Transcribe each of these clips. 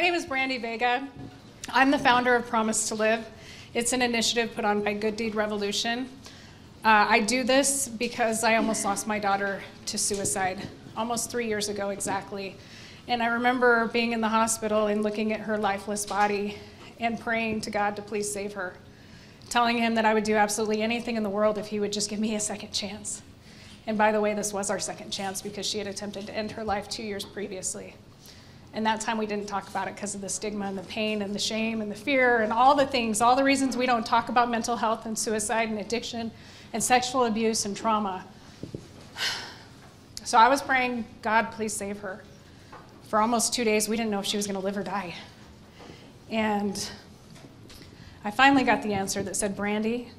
name is Brandy Vega. I'm the founder of Promise2Live. It's an initiative put on by Good Deed Revolution. I do this because I almost lost my daughter to suicide almost 3 years ago exactly. And I remember being in the hospital and looking at her lifeless body and praying to God to please save her, telling him that I would do absolutely anything in the world if he would just give me a second chance. And by the way, this was our second chance because she had attempted to end her life 2 years previously. And that time we didn't talk about it because of the stigma and the pain and the shame and the fear and all the things, all the reasons we don't talk about mental health and suicide and addiction and sexual abuse and trauma. So I was praying, God, please save her. For almost 2 days, we didn't know if she was going to live or die. And I finally got the answer that said, Brandy,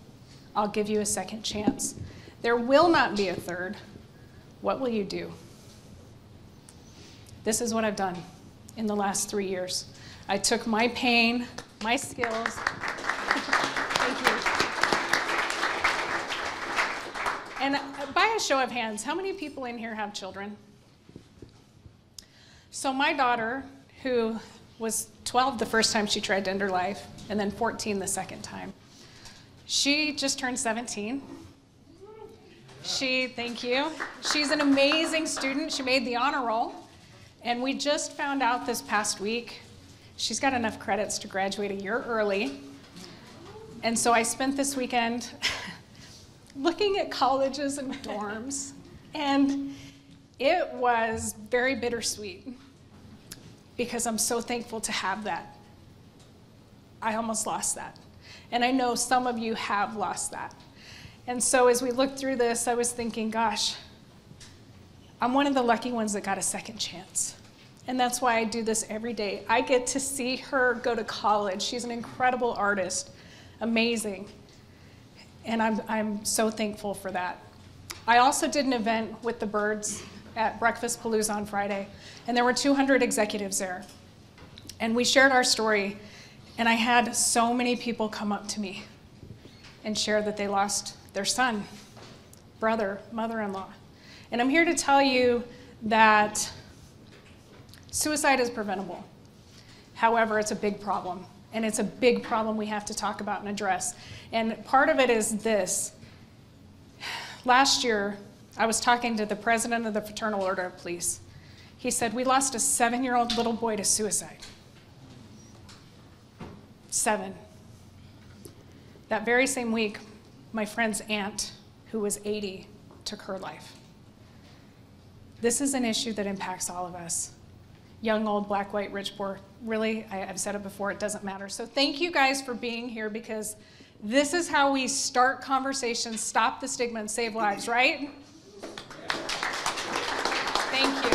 I'll give you a second chance. There will not be a third. What will you do? This is what I've done in the last 3 years. I took my pain, my skills. Thank you. And by a show of hands, how many people in here have children? So my daughter, who was 12 the first time she tried to end her life, and then 14 the second time, she just turned 17. Thank you. She's an amazing student. She made the honor roll. And we just found out this past week, she's got enough credits to graduate a year early. And so I spent this weekend looking at colleges and dorms, and it was very bittersweet because I'm so thankful to have that. I almost lost that. And I know some of you have lost that. And so as we looked through this, I was thinking, gosh, I'm one of the lucky ones that got a second chance. And that's why I do this every day. I get to see her go to college. She's an incredible artist, amazing. And I'm so thankful for that. I also did an event with the Birds at Breakfast Palooza on Friday, and there were 200 executives there. And we shared our story, and I had so many people come up to me and share that they lost their son, brother, mother-in-law. And I'm here to tell you that suicide is preventable. However, it's a big problem. And it's a big problem we have to talk about and address. And part of it is this. Last year, I was talking to the president of the Fraternal Order of Police. He said, we lost a 7-year-old little boy to suicide. 7. That very same week, my friend's aunt, who was 80, took her life. This is an issue that impacts all of us. Young, old, black, white, rich, poor. Really, I've said it before, it doesn't matter. So thank you guys for being here because this is how we start conversations, stop the stigma, and save lives, right? Thank you.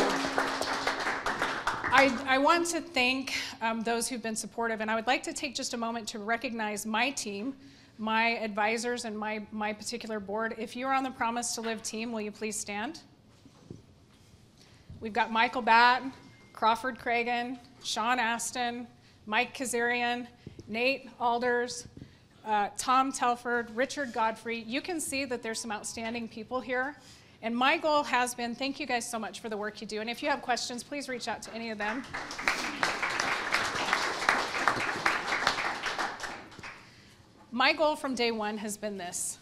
I want to thank those who've been supportive, and I would like to take just a moment to recognize my team, my advisors, and my particular board. If you're on the Promise2Live team, will you please stand? We've got Michael Batt, Crawford Cragen, Sean Aston, Mike Kazarian, Nate Alders, Tom Telford, Richard Godfrey. You can see that there's some outstanding people here. And my goal has been, thank you guys so much for the work you do. And if you have questions, please reach out to any of them. My goal from day one has been this.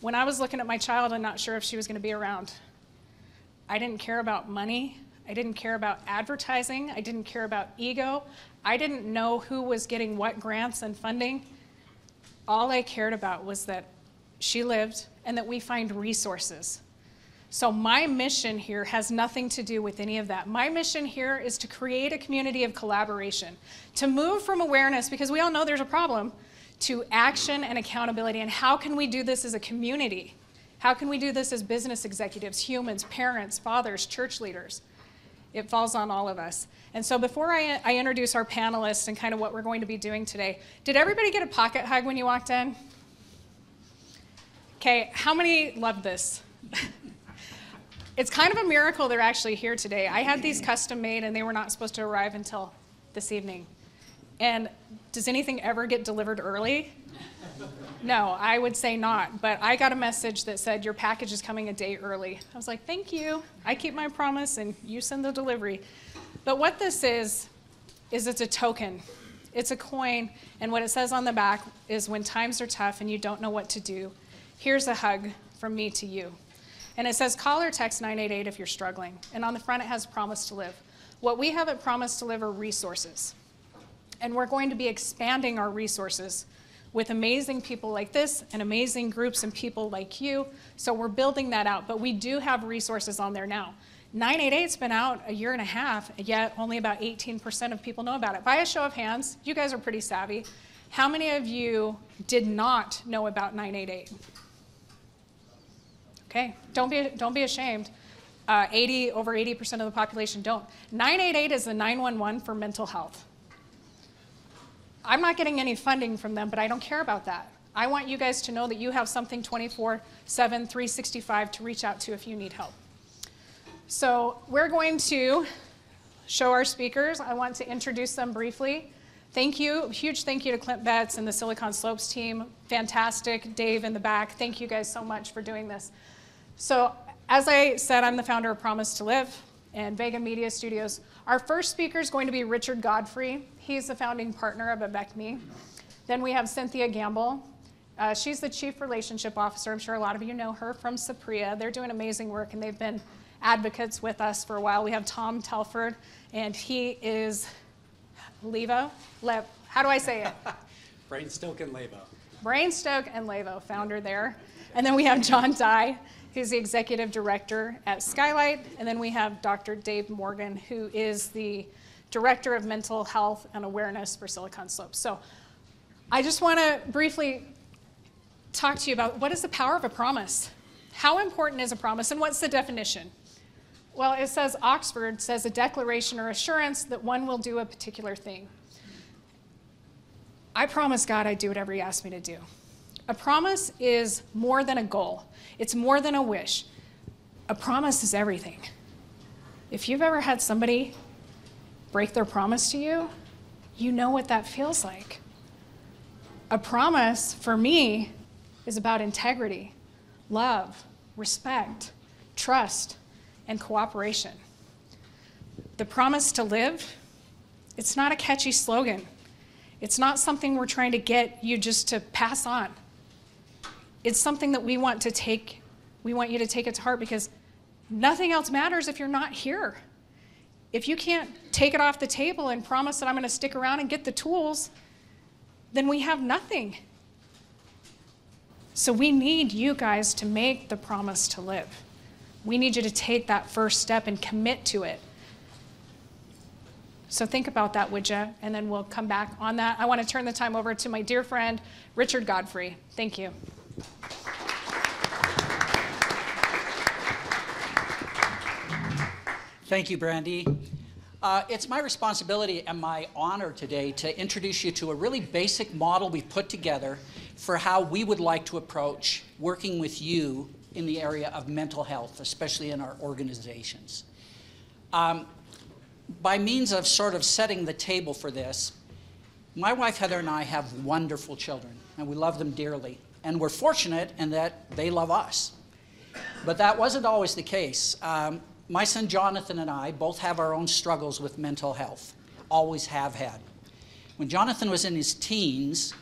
When I was looking at my child and not sure if she was going to be around, I didn't care about money. I didn't care about advertising. I didn't care about ego. I didn't know who was getting what grants and funding. All I cared about was that she lived and that we find resources. So my mission here has nothing to do with any of that. My mission here is to create a community of collaboration, to move from awareness, because we all know there's a problem, to action and accountability. And how can we do this as a community? How can we do this as business executives, humans, parents, fathers, church leaders? It falls on all of us. And so before I introduce our panelists and kind of what we're going to be doing today, did everybody get a pocket hug when you walked in? Okay, how many loved this? It's kind of a miracle they're actually here today. I had these custom made and they were not supposed to arrive until this evening. And does anything ever get delivered early? No, I would say not. But I got a message that said, your package is coming a day early. I was like, thank you. I keep my promise and you send the delivery. But what this is it's a token. It's a coin, and what it says on the back is, when times are tough and you don't know what to do, here's a hug from me to you. And it says call or text 988 if you're struggling. And on the front it has Promise to Live. What we have at Promise to Live are resources. And we're going to be expanding our resources with amazing people like this and amazing groups and people like you. So we're building that out, but we do have resources on there now. 988's been out a year and a half, yet only about 18% of people know about it. By a show of hands, you guys are pretty savvy. How many of you did not know about 988? Okay, don't be ashamed. Over 80% of the population don't. 988 is the 911 for mental health. I'm not getting any funding from them, but I don't care about that. I want you guys to know that you have something 24/7, 365 to reach out to if you need help. So we're going to show our speakers. I want to introduce them briefly. Thank you, huge thank you to Clint Betts and the Silicon Slopes team. Fantastic, Dave in the back. Thank you guys so much for doing this. So as I said, I'm the founder of Promise to Live and Vega Media Studios. Our first speaker is going to be Richard Godfrey. He's the founding partner of Abecme. Then we have Cynthia Gamble. She's the Chief Relationship Officer. I'm sure a lot of you know her from Sapria. They're doing amazing work, and they've been advocates with us for a while. We have Tom Telford, and he is Levo. How do I say it? Brainstoke and Levo. Brainstoke and Levo, founder there. And then we have John Dye, who's the executive director at Skylight. And then we have Dr. Dave Morgan, who is the director of mental health and awareness for Silicon Slopes. So I just want to briefly talk to you about what is the power of a promise? How important is a promise, and what's the definition? Well, it says, Oxford says, a declaration or assurance that one will do a particular thing. I promise God I'd do whatever he asked me to do. A promise is more than a goal. It's more than a wish. A promise is everything. If you've ever had somebody break their promise to you, you know what that feels like. A promise, for me, is about integrity, love, respect, trust, and cooperation. The promise to live, it's not a catchy slogan. It's not something we're trying to get you just to pass on. It's something that we want you to take it to heart, because nothing else matters if you're not here. If you can't take it off the table and promise that I'm going to stick around and get the tools, then we have nothing. So we need you guys to make the promise to live. We need you to take that first step and commit to it. So think about that, would you? And then we'll come back on that. I want to turn the time over to my dear friend, Richard Godfrey. Thank you. Thank you, Brandy. It's my responsibility and my honor today to introduce you to a really basic model we've put together for how we would like to approach working with you in the area of mental health, especially in our organizations. By means of sort of setting the table for this, my wife Heather and I have wonderful children, and we love them dearly. And we're fortunate in that they love us. But that wasn't always the case. My son Jonathan and I both have our own struggles with mental health, always have had. When Jonathan was in his teens,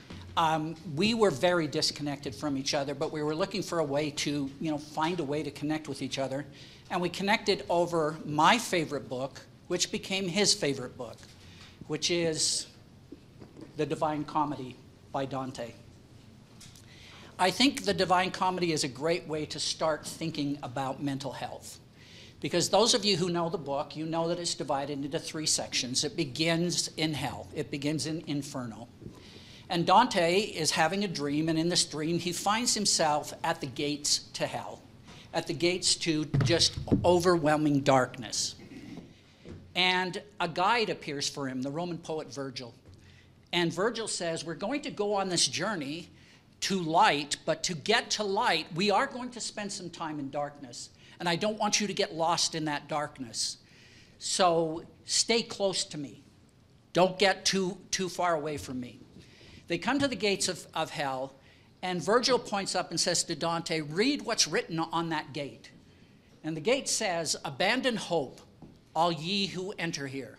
we were very disconnected from each other, but we were looking for a way to, find a way to connect with each other. And we connected over my favorite book, which became his favorite book, which is The Divine Comedy by Dante. I think The Divine Comedy is a great way to start thinking about mental health. Because those of you who know the book, you know that it's divided into 3 sections. It begins in hell. It begins in Inferno. And Dante is having a dream, and in this dream, he finds himself at the gates to hell, at the gates to just overwhelming darkness. And a guide appears for him, the Roman poet Virgil. And Virgil says, we're going to go on this journey to light, but to get to light, we are going to spend some time in darkness. And I don't want you to get lost in that darkness. So stay close to me. Don't get too far away from me. They come to the gates of hell, and Virgil points up and says to Dante, read what's written on that gate. And the gate says, abandon hope. all ye who enter here.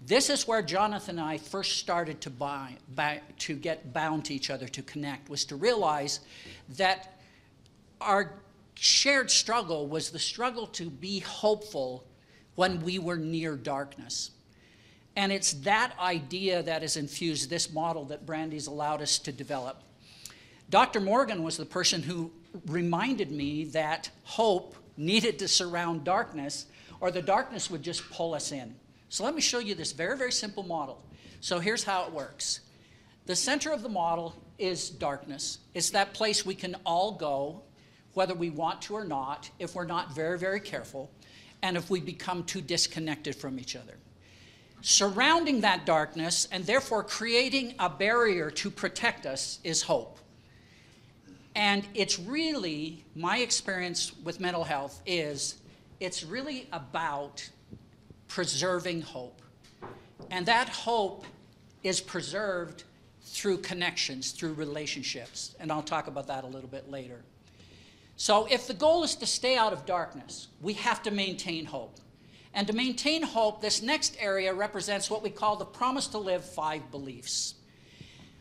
This is where Jonathan and I first started to get bound to each other, to connect, was to realize that our shared struggle was the struggle to be hopeful when we were near darkness. And it's that idea that has infused this model that Brandy's allowed us to develop. Dr. Morgan was the person who reminded me that hope needed to surround darkness, or the darkness would just pull us in. So let me show you this very, very simple model. So here's how it works. The center of the model is darkness. It's that place we can all go, whether we want to or not, if we're not very, very careful, and if we become too disconnected from each other. Surrounding that darkness, and therefore creating a barrier to protect us, is hope. And it's really, my experience with mental health is, it's really about preserving hope. And that hope is preserved through connections, through relationships. And I'll talk about that a little bit later. So if the goal is to stay out of darkness, we have to maintain hope. And to maintain hope, this next area represents what we call the Promise2Live 5 beliefs.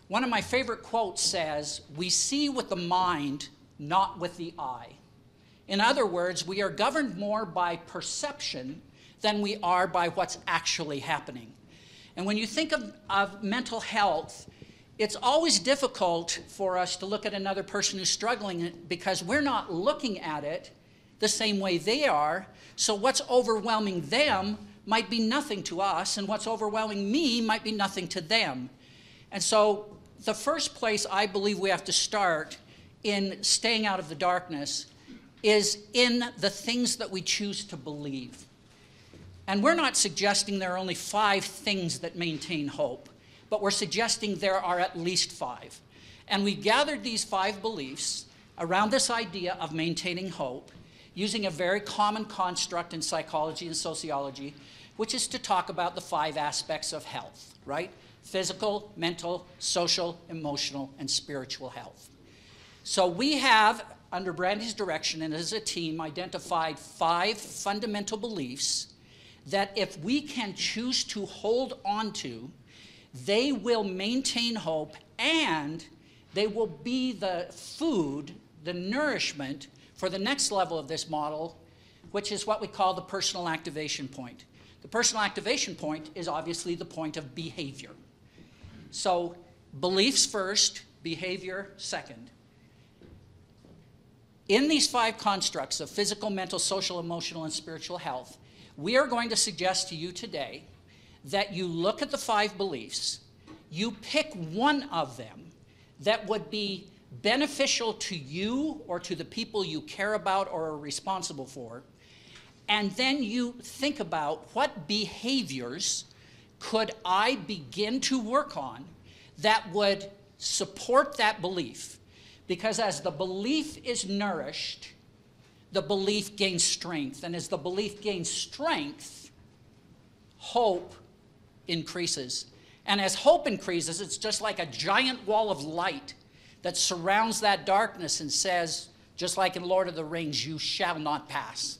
One of my favorite quotes says, "We see with the mind, not with the eye." In other words, we are governed more by perception than we are by what's actually happening. And when you think of mental health, it's always difficult for us to look at another person who's struggling because we're not looking at it the same way they are. So what's overwhelming them might be nothing to us, and what's overwhelming me might be nothing to them. And so the first place I believe we have to start in staying out of the darkness is in the things that we choose to believe. And we're not suggesting there are only 5 things that maintain hope, but we're suggesting there are at least 5. And we gathered these 5 beliefs around this idea of maintaining hope, using a very common construct in psychology and sociology, which is to talk about the 5 aspects of health, right? Physical, mental, social, emotional, and spiritual health. So we have, under Brandy's direction and as a team, identified 5 fundamental beliefs that if we can choose to hold on to, they will maintain hope, and they will be the food, the nourishment for the next level of this model, which is what we call the personal activation point. The personal activation point is obviously the point of behavior. So beliefs first, behavior second. In these 5 constructs of physical, mental, social, emotional, and spiritual health, we are going to suggest to you today that you look at the 5 beliefs, you pick one of them that would be beneficial to you or to the people you care about or are responsible for, and then you think about what behaviors could I begin to work on that would support that belief. Because as the belief is nourished, the belief gains strength. And as the belief gains strength, hope increases. And as hope increases, it's just like a giant wall of light that surrounds that darkness and says, just like in Lord of the Rings, you shall not pass.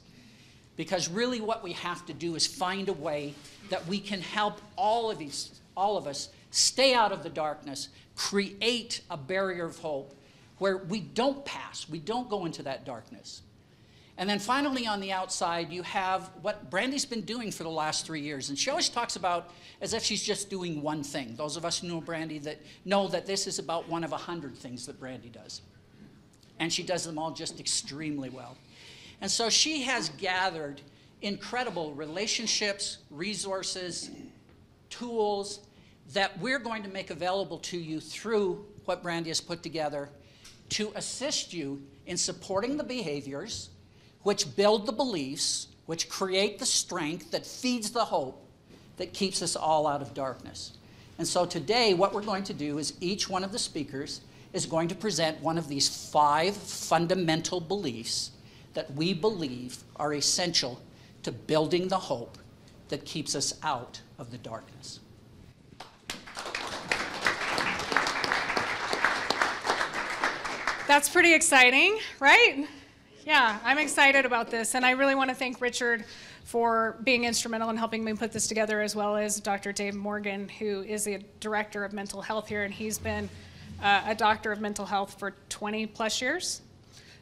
Because really what we have to do is find a way that we can help all of us stay out of the darkness, create a barrier of hope where we don't pass, we don't go into that darkness. And then finally on the outside, you have what Brandy's been doing for the last 3 years. And she always talks about as if she's just doing one thing. Those of us who know Brandy that know that this is about one of 100 things that Brandy does. And she does them all just extremely well. And so she has gathered incredible relationships, resources, tools that we're going to make available to you through what Brandy has put together to assist you in supporting the behaviors, which build the beliefs, which create the strength that feeds the hope that keeps us all out of darkness. And so today what we're going to do is each one of the speakers is going to present one of these 5 fundamental beliefs that we believe are essential to building the hope that keeps us out of the darkness. That's pretty exciting, right? Yeah, I'm excited about this, and I really want to thank Richard for being instrumental in helping me put this together, as well as Dr. Dave Morgan, who is the director of mental health here, and he's been a doctor of mental health for 20 plus years.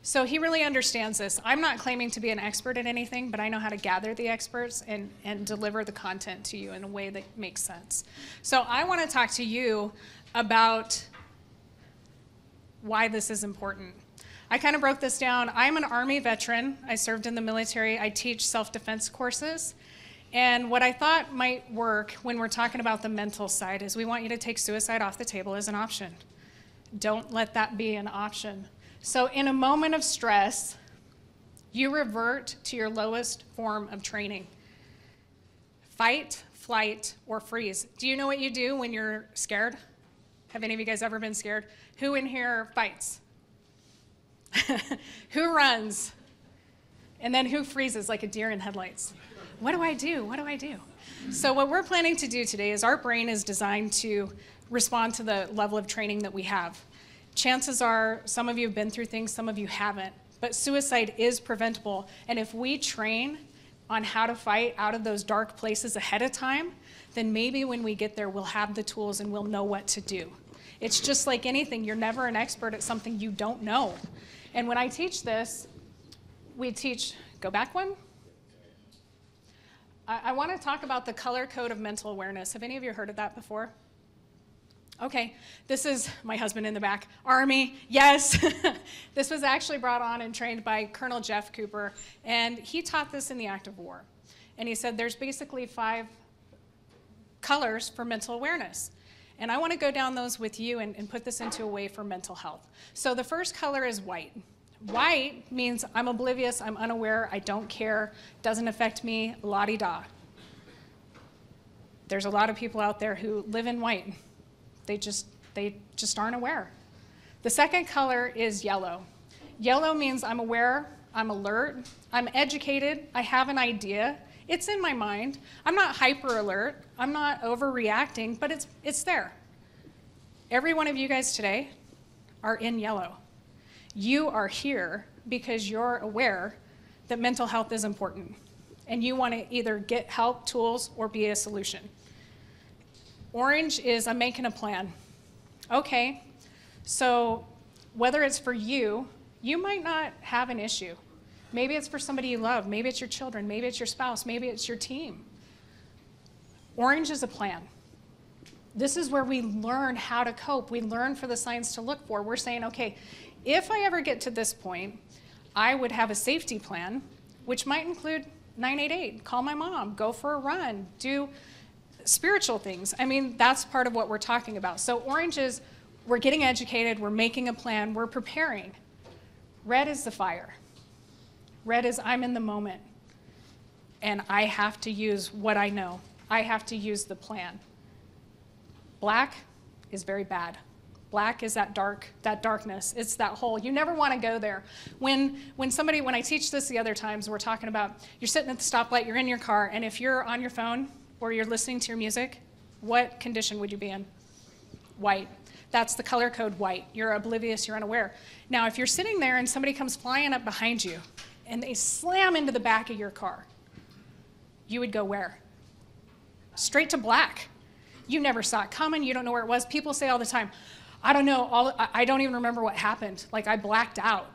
So he really understands this. I'm not claiming to be an expert at anything, but I know how to gather the experts and deliver the content to you in a way that makes sense. So I want to talk to you about why this is important. I kind of broke this down. I'm an Army veteran. I served in the military. I teach self-defense courses. And what I thought might work when we're talking about the mental side is we want you to take suicide off the table as an option. Don't let that be an option. So in a moment of stress, you revert to your lowest form of training. Fight, flight, or freeze. Do you know what you do when you're scared? Have any of you guys ever been scared? Who in here fights? Who runs? And then who freezes like a deer in headlights? What do I do? What do I do? So what we're planning to do today is our brain is designed to respond to the level of training that we have. Chances are some of you have been through things, some of you haven't, but suicide is preventable. And if we train on how to fight out of those dark places ahead of time, then maybe when we get there, we'll have the tools and we'll know what to do. It's just like anything. You're never an expert at something you don't know. And when I teach this, we teach, go back one. I want to talk about the color code of mental awareness. Have any of you heard of that before? Okay, this is my husband in the back. Army, yes. This was actually brought on and trained by Colonel Jeff Cooper, and he taught this in the active war. And he said there's basically 5 colors for mental awareness. And I want to go down those with you and put this into a way for mental health. So the first color is white. White means I'm oblivious, I'm unaware, I don't care, doesn't affect me, la-di-da. There's a lot of people out there who live in white. They just aren't aware. The second color is yellow. Yellow means I'm aware, I'm alert, I'm educated, I have an idea, it's in my mind. I'm not hyper alert, I'm not overreacting, but it's there. Every one of you guys today are in yellow. You are here because you're aware that mental health is important, and you want to either get help, tools, or be a solution. Orange is I'm making a plan. Okay, so whether it's for you, you might not have an issue. Maybe it's for somebody you love, maybe it's your children, maybe it's your spouse, maybe it's your team. Orange is a plan. This is where we learn how to cope. We learn for the signs to look for. We're saying, okay, if I ever get to this point, I would have a safety plan, which might include 988, call my mom, go for a run, do spiritual things. I mean, that's part of what we're talking about. So orange is we're getting educated, we're making a plan, we're preparing. Red is the fire. Red is I'm in the moment, and I have to use what I know. I have to use the plan. Black is very bad. Black is that darkness. It's that hole. You never want to go there. When I teach this the other times, we're talking about you're sitting at the stoplight, you're in your car, and if you're on your phone or you're listening to your music, what condition would you be in? White. That's the color code white. You're oblivious, you're unaware. Now, if you're sitting there and somebody comes flying up behind you and they slam into the back of your car, you would go where? Straight to black. You never saw it coming. You don't know where it was. People say all the time, I don't know. I don't even remember what happened. Like I blacked out.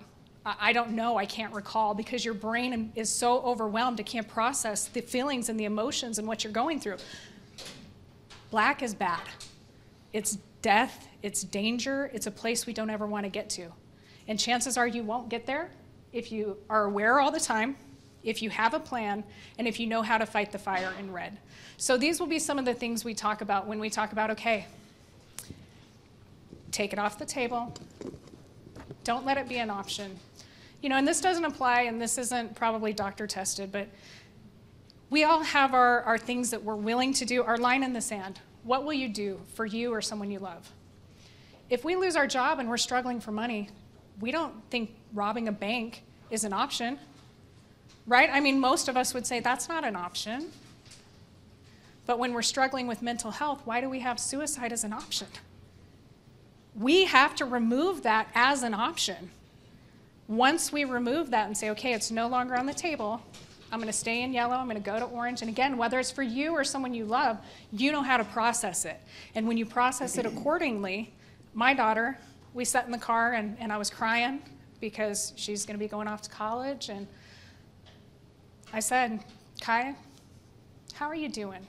I don't know. I can't recall because your brain is so overwhelmed. It can't process the feelings and the emotions and what you're going through. Black is bad. It's death. It's danger. It's a place we don't ever want to get to. And chances are you won't get there if you are aware all the time, if you have a plan, and if you know how to fight the fire in red. So these will be some of the things we talk about when we talk about, okay, take it off the table. Don't let it be an option. You know, and this doesn't apply, and this isn't probably doctor tested, but we all have our things that we're willing to do, our line in the sand. What will you do for you or someone you love? If we lose our job and we're struggling for money, we don't think robbing a bank is an option, right? I mean, most of us would say that's not an option. But when we're struggling with mental health, why do we have suicide as an option? We have to remove that as an option. Once we remove that and say, okay, it's no longer on the table, I'm going to stay in yellow. I'm going to go to orange. And again, whether it's for you or someone you love, you know how to process it. And when you process it accordingly, my daughter, we sat in the car and I was crying because she's going to be going off to college. And I said, Kai, how are you doing?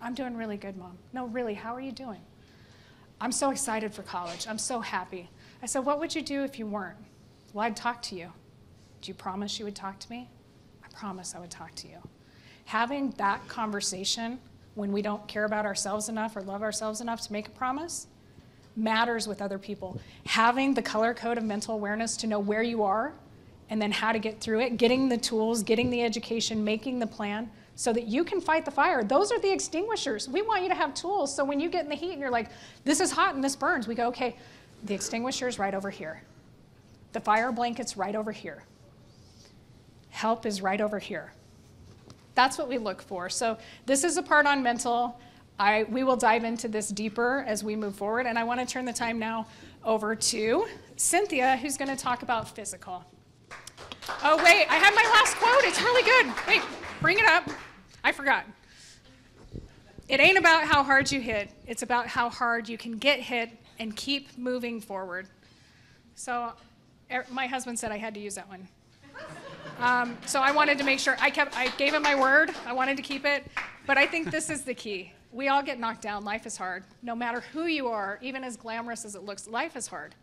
I'm doing really good, Mom. No, really, how are you doing? I'm so excited for college. I'm so happy. I said, what would you do if you weren't? Well, I'd talk to you. Do you promise you would talk to me? I promise I would talk to you. Having that conversation when we don't care about ourselves enough or love ourselves enough to make a promise matters with other people. Having the color code of mental awareness to know where you are and then how to get through it, getting the tools, getting the education, making the plan so that you can fight the fire. Those are the extinguishers. We want you to have tools so when you get in the heat and you're like, this is hot and this burns, we go, okay, the extinguisher's right over here. The fire blanket's right over here. Help is right over here. That's what we look for. So this is a part on mental. We will dive into this deeper as we move forward. And I want to turn the time now over to Cynthia, who's going to talk about physical. Oh, wait, I had my last quote. It's really good. Wait, bring it up. I forgot. It ain't about how hard you hit. It's about how hard you can get hit and keep moving forward. So my husband said I had to use that one. So I wanted to make sure, I gave him my word, I wanted to keep it, but I think this is the key. We all get knocked down, life is hard. No matter who you are, even as glamorous as it looks, life is hard.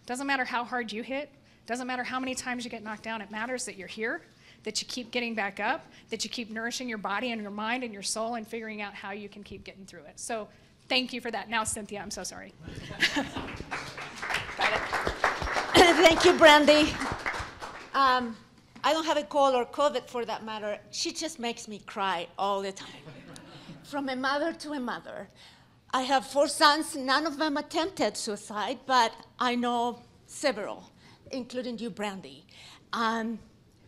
Doesn't matter how hard you hit, doesn't matter how many times you get knocked down, it matters that you're here, that you keep getting back up, that you keep nourishing your body and your mind and your soul and figuring out how you can keep getting through it. So thank you for that. Now, Cynthia, I'm so sorry. Got it. Thank you, Brandy. I don't have a cold or COVID for that matter. She just makes me cry all the time. From a mother to a mother. I have 4 sons, none of them attempted suicide, but I know several, including you, Brandy.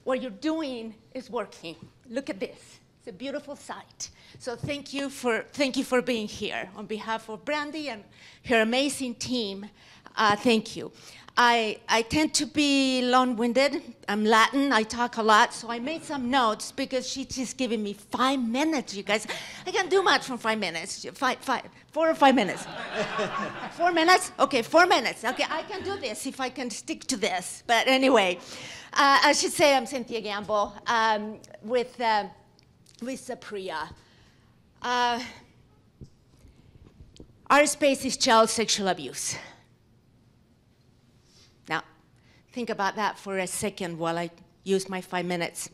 What you're doing is working. Look at this. It's a beautiful sight. So thank you for being here. On behalf of Brandy and her amazing team, thank you. I tend to be long-winded. I'm Latin, I talk a lot, so I made some notes because she's just giving me 5 minutes, you guys. I can't do much from 5 minutes. 4 or 5 minutes. 4 minutes? Okay, 4 minutes. Okay, I can do this if I can stick to this. But anyway, I should say I'm Cynthia Gamble with Priya. Our space is child sexual abuse. Now, think about that for a second while I use my 5 minutes.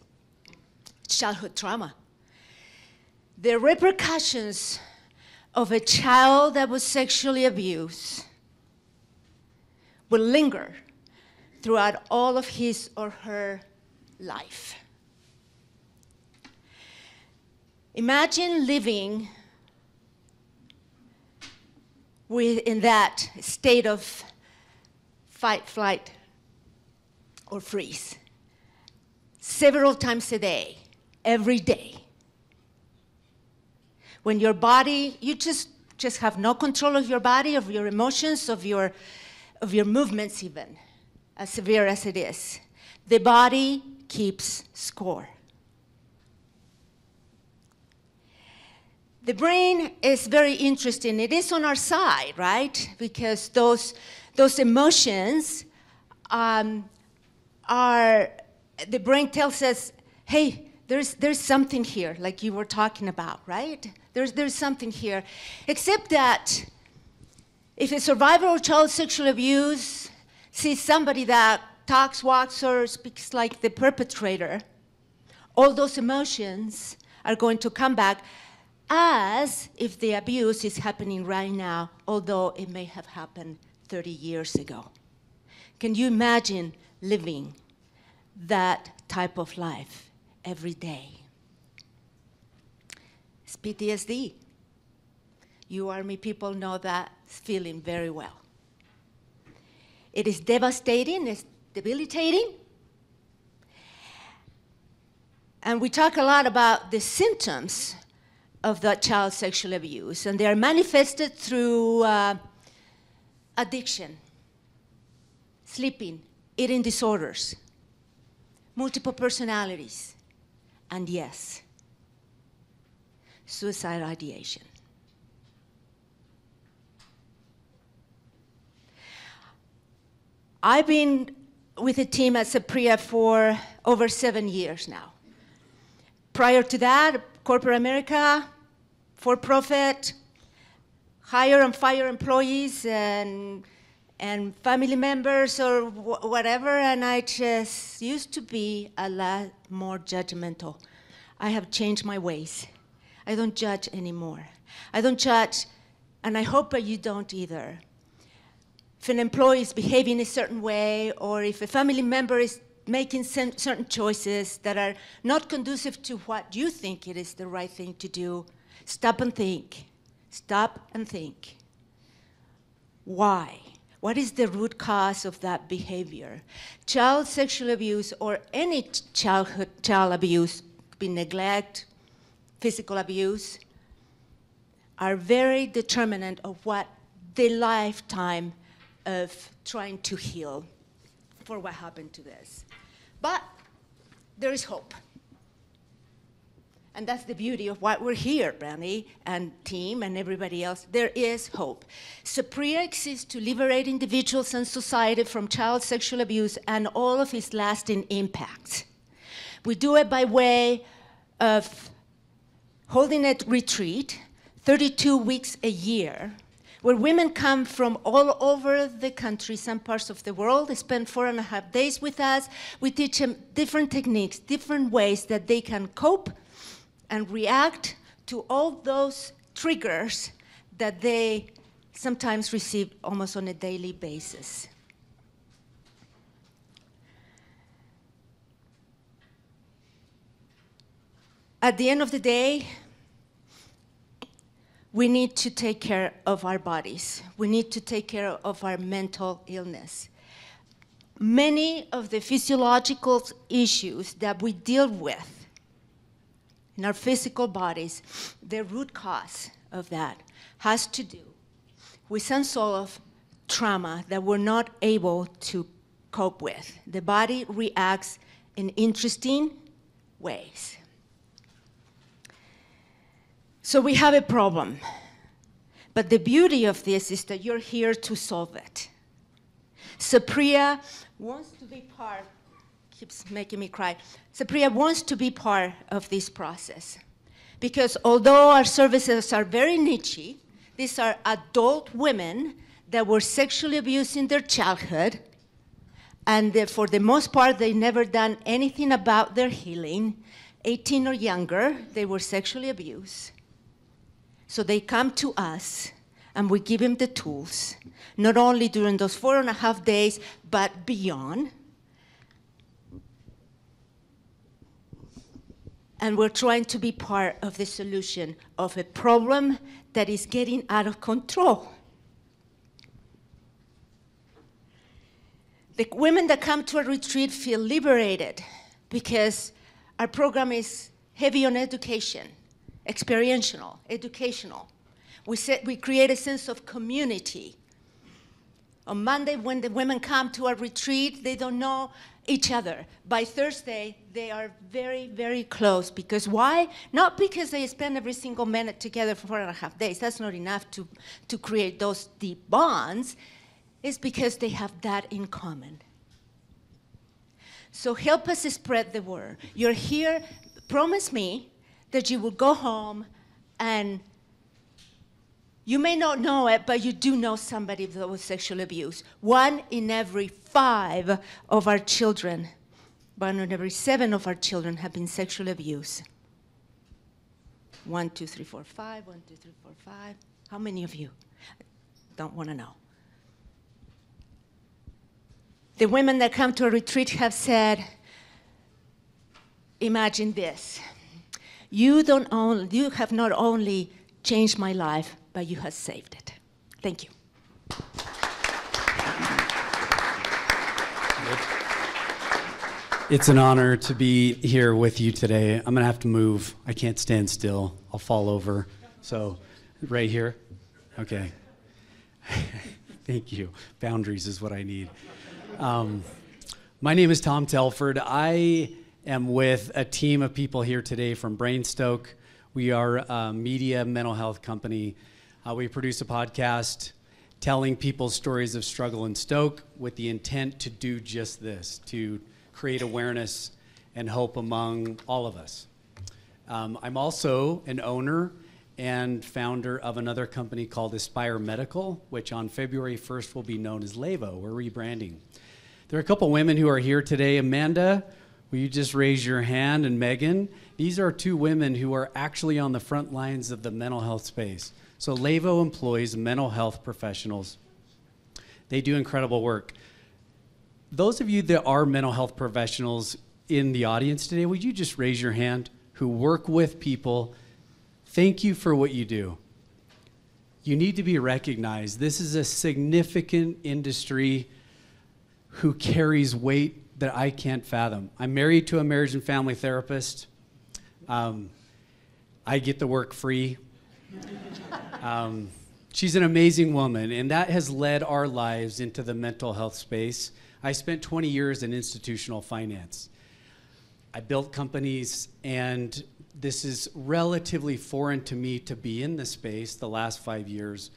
Childhood trauma. The repercussions of a child that was sexually abused will linger throughout all of his or her life. Imagine living in that state of fight, flight, or freeze several times a day, every day. When your body, you just have no control of your body, of your emotions, of your movements even, as severe as it is. The body keeps score. The brain is very interesting. It is on our side, right? Because those emotions the brain tells us, hey, there's something here, like you were talking about, right? There's something here. Except that if a survivor of child sexual abuse sees somebody that talks, walks, or speaks like the perpetrator, all those emotions are going to come back as if the abuse is happening right now, although it may have happened 30 years ago. Can you imagine living that type of life every day? It's PTSD. You Army people know that feeling very well. It is devastating, it's debilitating. And we talk a lot about the symptoms of that child sexual abuse, and they are manifested through addiction, sleeping, eating disorders, multiple personalities, and yes, suicide ideation. I've been with a team at Sapria for over 7 years now. Prior to that, corporate America, for-profit, hire and fire employees and family members or whatever, and I just used to be a lot more judgmental. I have changed my ways. I don't judge anymore. I don't judge, and I hope that you don't either. If an employee is behaving a certain way, or if a family member is making certain choices that are not conducive to what you think it is the right thing to do, stop and think. Stop and think. Why? What is the root cause of that behavior? Child sexual abuse or any child abuse, be neglect, physical abuse, are very determinant of what the lifetime of trying to heal for what happened to this. But there is hope. And that's the beauty of why we're here, Brandy and team and everybody else. There is hope. Sapria exists to liberate individuals and society from child sexual abuse and all of its lasting impacts. We do it by way of holding a retreat, 32 weeks a year, where women come from all over the country, some parts of the world. They spend 4.5 days with us. We teach them different techniques, different ways that they can cope and react to all those triggers that they sometimes receive almost on a daily basis. At the end of the day, we need to take care of our bodies. We need to take care of our mental illness. Many of the physiological issues that we deal with in our physical bodies, the root cause of that has to do with some sort of trauma that we're not able to cope with. The body reacts in interesting ways. So we have a problem. But the beauty of this is that you're here to solve it. Sapria wants to be part, keeps making me cry. Sapria wants to be part of this process. Because although our services are very niche, these are adult women that were sexually abused in their childhood, and for the most part, they never done anything about their healing. 18 or younger, they were sexually abused. So they come to us, and we give them the tools, not only during those 4.5 days, but beyond. And we're trying to be part of the solution of a problem that is getting out of control. The women that come to a retreat feel liberated because our program is heavy on education. Experiential, educational. We create a sense of community. On Monday, when the women come to our retreat, they don't know each other. By Thursday, they are very, very close. Because why? Not because they spend every single minute together for 4.5 days. That's not enough to create those deep bonds. It's because they have that in common. So help us spread the word. You're here, promise me that you will go home and you may not know it, but you do know somebody that was sexually abused. 1 in every 5 of our children, 1 in every 7 of our children have been sexually abused. 1, 2, 3, 4, 5, 1, 2, 3, 4, 5. How many of you don't want to know? The women that come to a retreat have said, imagine this. You have not only changed my life, but you have saved it. Thank you. It's an honor to be here with you today. I'm gonna have to move. I can't stand still. I'll fall over. So, right here? Okay. Thank you. Boundaries is what I need. My name is Tom Telford. I am with a team of people here today from Brainstoke. We are a media mental health company. We produce a podcast telling people stories of struggle in Stoke with the intent to do just this, to create awareness and hope among all of us. I'm also an owner and founder of another company called Aspire Medical, which on February 1st will be known as Levo. We're rebranding. There are a couple women who are here today. Amanda, will you just raise your hand? And Megan, these are two women who are actually on the front lines of the mental health space. So Levo employs mental health professionals. They do incredible work. Those of you that are mental health professionals in the audience today, would you just raise your hand, who work with people? Thank you for what you do. You need to be recognized. This is a significant industry who carries weight that I can't fathom. I'm married to a marriage and family therapist. I get the work free. She's an amazing woman, and that has led our lives into the mental health space. I spent 20 years in institutional finance. I built companies, and this is relatively foreign to me to be in the space the last 5 years,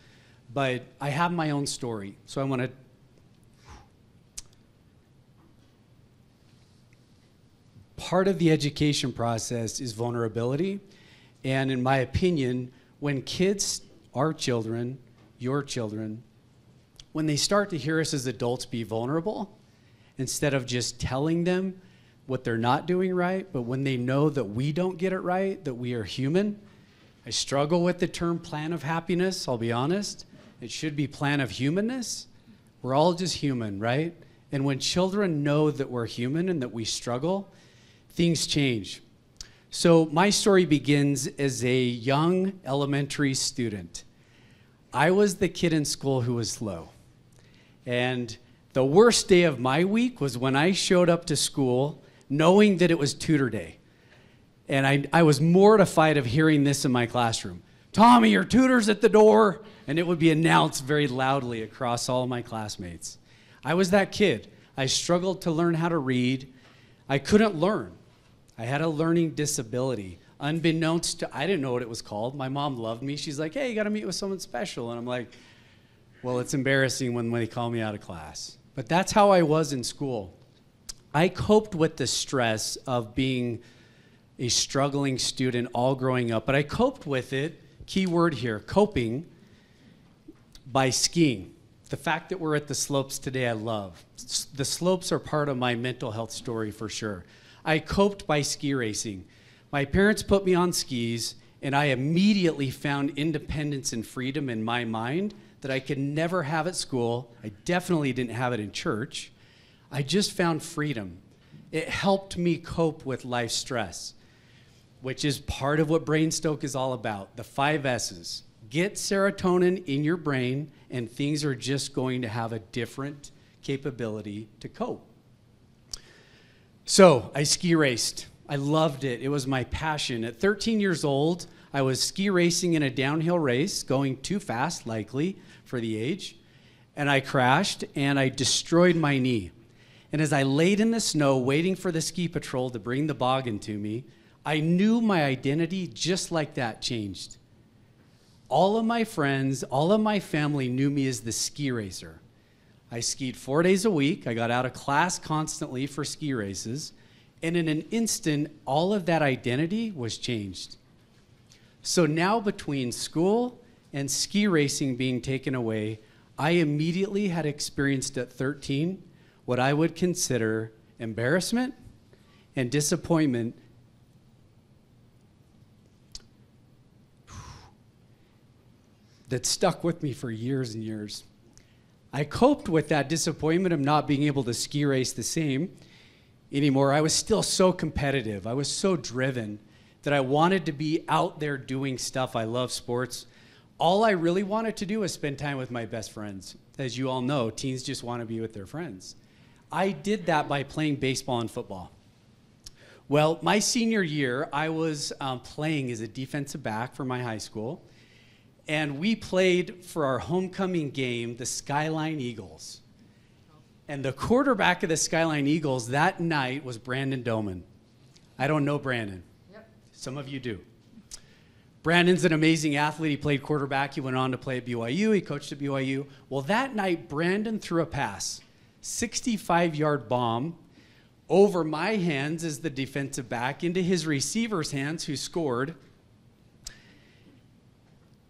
but I have my own story, so I want to part of the education process is vulnerability, and in my opinion, when kids, our children, your children, when they start to hear us as adults be vulnerable, instead of just telling them what they're not doing right, but when they know that we don't get it right, that we are human. I struggle with the term plan of happiness, I'll be honest. It should be plan of humanness. We're all just human, right? And when children know that we're human and that we struggle, things change. So my story begins as a young elementary student. I was the kid in school who was slow. And the worst day of my week was when I showed up to school knowing that it was tutor day. And I was mortified of hearing this in my classroom. Tommy, your tutor's at the door. And it would be announced very loudly across all my classmates. I was that kid. I struggled to learn how to read. I couldn't learn. I had a learning disability. Unbeknownst to, I didn't know what it was called. My mom loved me. She's like, hey, you got to meet with someone special. And I'm like, well, it's embarrassing when they call me out of class. But that's how I was in school. I coped with the stress of being a struggling student all growing up. But I coped with it, key word here, coping, by skiing. The fact that we're at the slopes today, I love. The slopes are part of my mental health story for sure. I coped by ski racing. My parents put me on skis, and I immediately found independence and freedom in my mind that I could never have at school. I definitely didn't have it in church. I just found freedom. It helped me cope with life stress, which is part of what Brainstoke is all about, the 5 S's. Get serotonin in your brain, and things are just going to have a different capability to cope. So I ski raced. I loved it. It was my passion. At 13 years old, I was ski racing in a downhill race, going too fast, likely, for the age. And I crashed, and I destroyed my knee. And as I laid in the snow, waiting for the ski patrol to bring the boggin to me, I knew my identity just like that changed. All of my friends, all of my family knew me as the ski racer. I skied 4 days a week. I got out of class constantly for ski races. And in an instant, all of that identity was changed. So now between school and ski racing being taken away, I immediately had experienced at 13 what I would consider embarrassment and disappointment that stuck with me for years and years. I coped with that disappointment of not being able to ski race the same anymore. I was still so competitive. I was so driven that I wanted to be out there doing stuff. I love sports. All I really wanted to do was spend time with my best friends. As you all know, teens just want to be with their friends. I did that by playing baseball and football. Well, my senior year, I was playing as a defensive back for my high school. And we played for our homecoming game, the Skyline Eagles. And the quarterback of the Skyline Eagles that night was Brandon Doman. I don't know Brandon. Yep. Some of you do. Brandon's an amazing athlete. He played quarterback. He went on to play at BYU. He coached at BYU. Well, that night, Brandon threw a pass, 65-yard bomb, over my hands as the defensive back into his receiver's hands, who scored.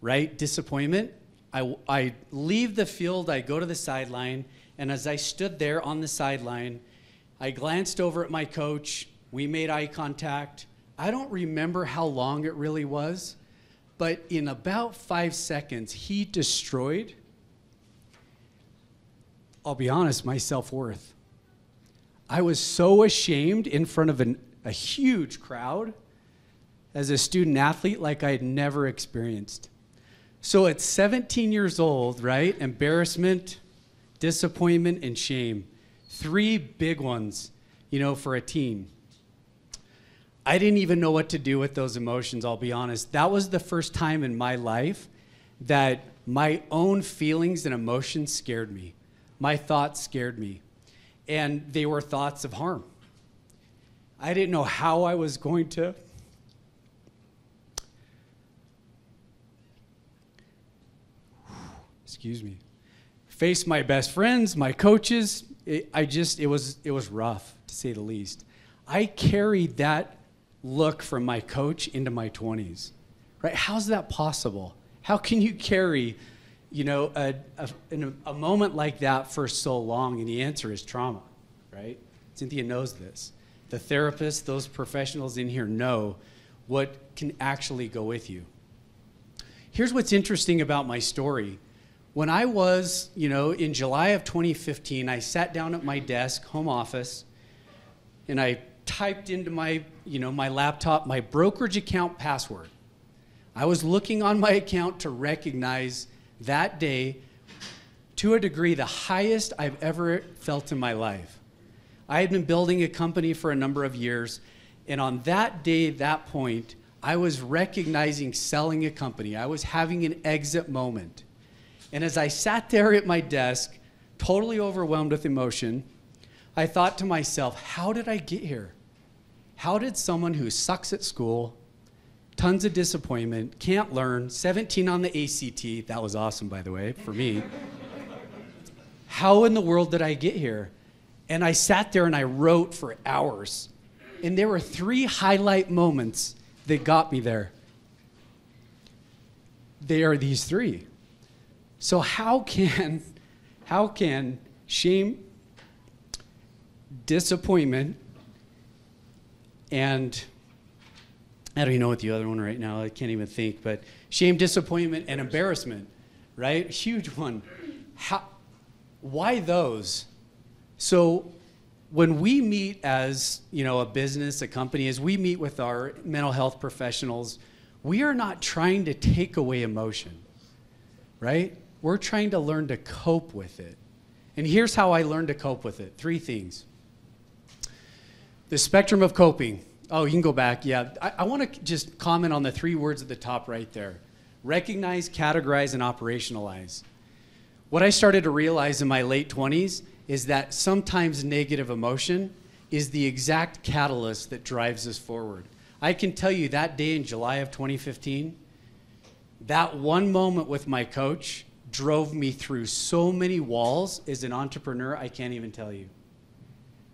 Right? Disappointment. I leave the field. I go to the sideline. And as I stood there on the sideline, I glanced over at my coach. We made eye contact. I don't remember how long it really was, but in about 5 seconds, he destroyed, I'll be honest, my self-worth. I was so ashamed in front of a huge crowd as a student athlete like I had never experienced. So at 17 years old, right, embarrassment, disappointment, and shame, 3 big ones, for a teen. I didn't even know what to do with those emotions, I'll be honest. That was the first time in my life that my own feelings and emotions scared me. My thoughts scared me. And they were thoughts of harm. I didn't know how I was going to face my best friends, my coaches. It was rough, to say the least. I carried that look from my coach into my 20s, right? How's that possible? How can you carry, a moment like that for so long? And the answer is trauma, right? Cynthia knows this. The therapists, those professionals in here know what can actually go with you. Here's what's interesting about my story. When I was, in July of 2015, I sat down at my desk, home office, and I typed into my laptop my brokerage account password. I was looking on my account to recognize that day, to a degree, the highest I've ever felt in my life. I had been building a company for a number of years, and on that day, that point, I was recognizing selling a company. I was having an exit moment. And as I sat there at my desk, totally overwhelmed with emotion, I thought to myself, how did I get here? How did someone who sucks at school, tons of disappointment, can't learn, 17 on the ACT, that was awesome, by the way, for me. How in the world did I get here? And I sat there and I wrote for hours. And there were 3 highlight moments that got me there. They are these 3. So how can shame, disappointment, and I don't even know what the other one right now, I can't even think, but shame, disappointment, and embarrassment, right? Huge one. Why those? So when we meet as, a business, a company, as we meet with our mental health professionals, we are not trying to take away emotion, right? We're trying to learn to cope with it. And here's how I learned to cope with it. 3 things. The spectrum of coping. Oh, you can go back. Yeah, I want to just comment on the 3 words at the top right there. Recognize, categorize, and operationalize. What I started to realize in my late 20s is that sometimes negative emotion is the exact catalyst that drives us forward. I can tell you that day in July of 2015, that one moment with my coach drove me through so many walls as an entrepreneur, I can't even tell you,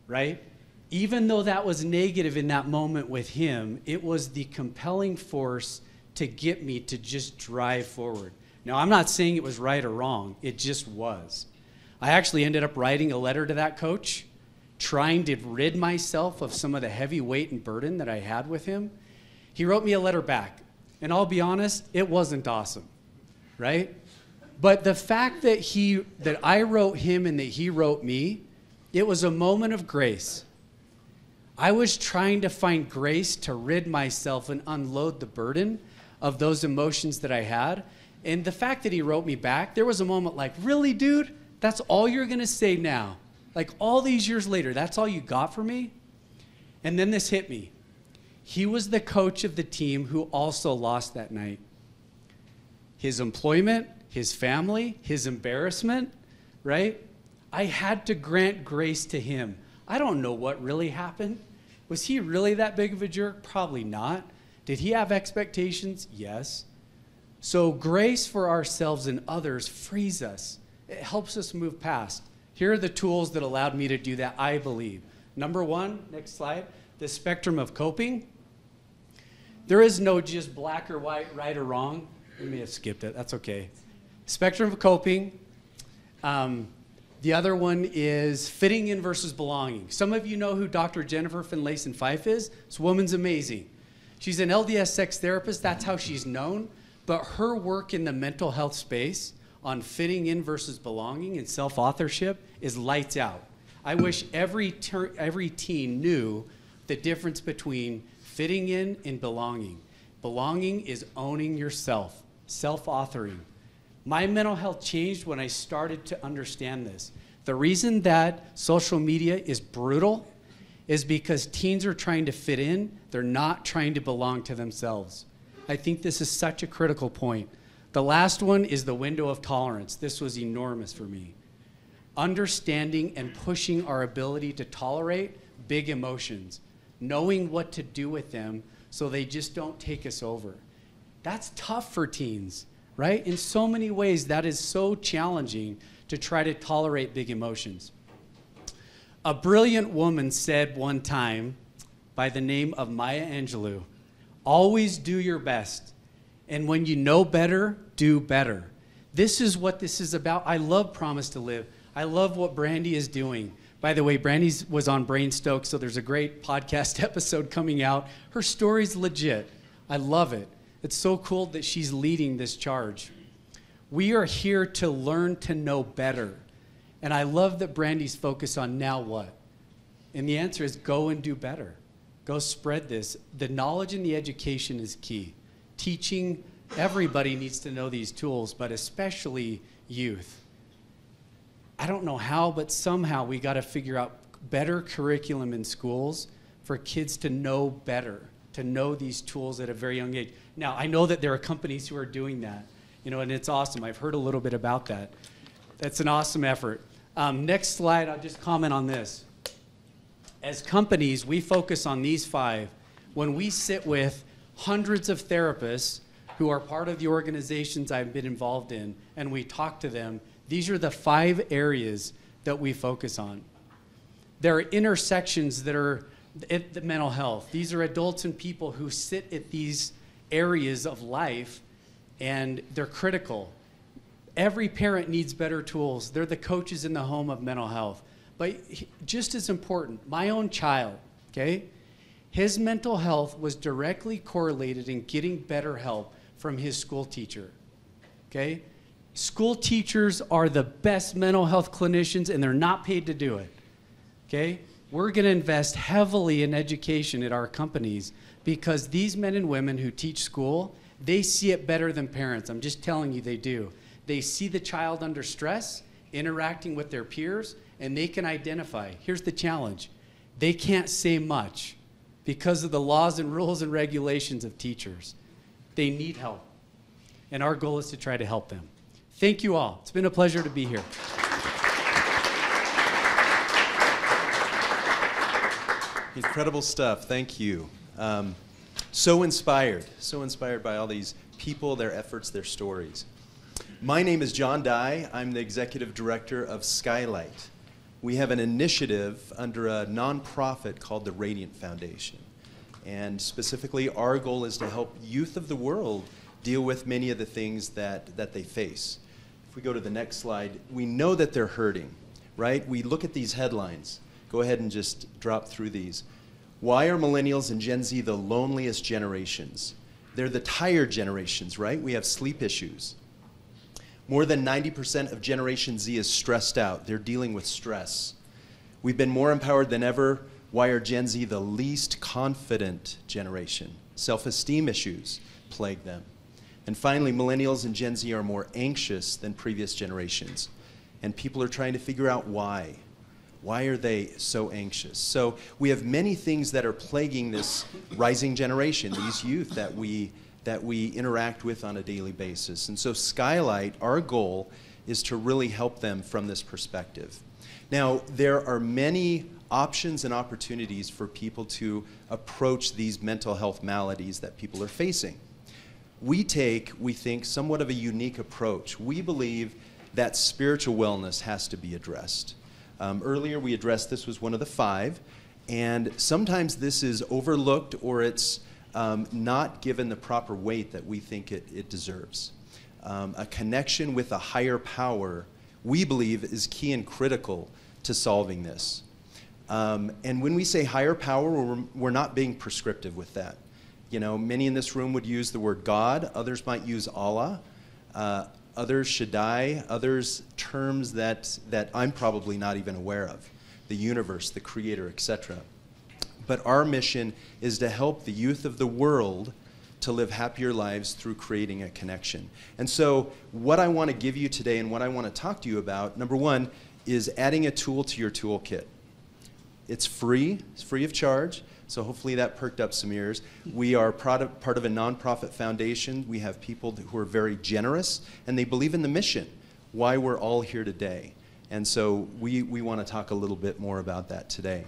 right? Even though that was negative in that moment with him, it was the compelling force to get me to just drive forward. Now, I'm not saying it was right or wrong. It just was. I actually ended up writing a letter to that coach, trying to rid myself of some of the heavy weight and burden that I had with him. He wrote me a letter back, and I'll be honest, it wasn't awesome, right? But the fact that I wrote him and that he wrote me, it was a moment of grace. I was trying to find grace to rid myself and unload the burden of those emotions that I had. And the fact that he wrote me back, there was a moment like, really, dude? That's all you're going to say now? Like all these years later, that's all you got for me? And then this hit me. He was the coach of the team who also lost that night. His employment, his family, his embarrassment, right? I had to grant grace to him. I don't know what really happened Was he really that big of a jerk? Probably not. Did he have expectations? Yes. So grace for ourselves and others frees us. It helps us move past. Here are the tools that allowed me to do that, I believe. Number one, next slide, the spectrum of coping. There is no just black or white, right or wrong. We may have skipped it, that's okay. Spectrum of coping. The other one is fitting in versus belonging. Some of you know who Dr. Jennifer Finlayson Fife is. This woman's amazing. She's an LDS sex therapist, that's how she's known. But her work in the mental health space on fitting in versus belonging and self-authorship is lights out. I wish every teen knew the difference between fitting in and belonging. Belonging is owning yourself, self-authoring. My mental health changed when I started to understand this. The reason that social media is brutal is because teens are trying to fit in, they're not trying to belong to themselves. I think this is such a critical point. The last one is the window of tolerance. This was enormous for me. Understanding and pushing our ability to tolerate big emotions, knowing what to do with them so they just don't take us over. That's tough for teens, right? In so many ways, that is so challenging to try to tolerate big emotions. A brilliant woman said one time by the name of Maya Angelou, always do your best. And when you know better, do better. This is what this is about. I love Promise to Live. I love what Brandy is doing. By the way, Brandy was on Brainstoke, so there's a great podcast episode coming out. Her story's legit. I love it. It's so cool that she's leading this charge. We are here to learn to know better. And I love that Brandy's focused on now what? And the answer is go and do better. Go spread this. The knowledge and the education is key. Teaching, everybody needs to know these tools, but especially youth. I don't know how, but somehow we got to figure out better curriculum in schools for kids to know better, to know these tools at a very young age. Now, I know that there are companies who are doing that, and it's awesome. I've heard a little bit about that. That's an awesome effort. Next slide, I'll just comment on this. As companies, we focus on these 5. When we sit with hundreds of therapists who are part of the organizations I've been involved in, and we talk to them, these are the 5 areas that we focus on. There are intersections that are at the mental health. These are adults and people who sit at these areas of life, and they're critical. Every parent needs better tools. They're the coaches in the home of mental health. But just as important, my own child, okay? His mental health was directly correlated in getting better help from his school teacher, okay? School teachers are the best mental health clinicians, and they're not paid to do it, okay? We're going to invest heavily in education at our companies because these men and women who teach school, they see it better than parents. I'm just telling you they do. They see the child under stress, interacting with their peers, and they can identify. Here's the challenge. They can't say much because of the laws and rules and regulations of teachers. They need help, and our goal is to try to help them. Thank you all. It's been a pleasure to be here. Incredible stuff. Thank you. So inspired by all these people, their efforts, their stories. My name is John Dye. I'm the executive director of Skylight. We have an initiative under a nonprofit called the Radiant Foundation. And specifically, our goal is to help youth of the world deal with many of the things that they face. If we go to the next slide, we know that they're hurting, right? We look at these headlines. Go ahead and just drop through these. Why are millennials and Gen Z the loneliest generations? They're the tired generations, right? We have sleep issues. More than 90% of Generation Z is stressed out. They're dealing with stress. We've been more empowered than ever. Why are Gen Z the least confident generation? Self-esteem issues plague them. And finally, millennials and Gen Z are more anxious than previous generations. And people are trying to figure out why. Why are they so anxious? So we have many things that are plaguing this rising generation, these youth that we interact with on a daily basis. And so Skylight, our goal is to really help them from this perspective. Now, there are many options and opportunities for people to approach these mental health maladies that people are facing. We think, somewhat of a unique approach. We believe that spiritual wellness has to be addressed. Earlier, we addressed this was one of the 5, and sometimes this is overlooked or it's not given the proper weight that we think it deserves. A connection with a higher power, we believe, is key and critical to solving this. And when we say higher power, we're not being prescriptive with that. You know, many in this room would use the word God, others might use Allah, others Shaddai, others terms that I'm probably not even aware of, the universe, the creator, etc. But our mission is to help the youth of the world to live happier lives through creating a connection. And so what I want to give you today and what I want to talk to you about, number 1, is adding a tool to your toolkit. It's free of charge, so hopefully that perked up some ears. We are part of a nonprofit foundation. We have people who are very generous, and they believe in the mission, why we're all here today. And so we want to talk a little bit more about that today.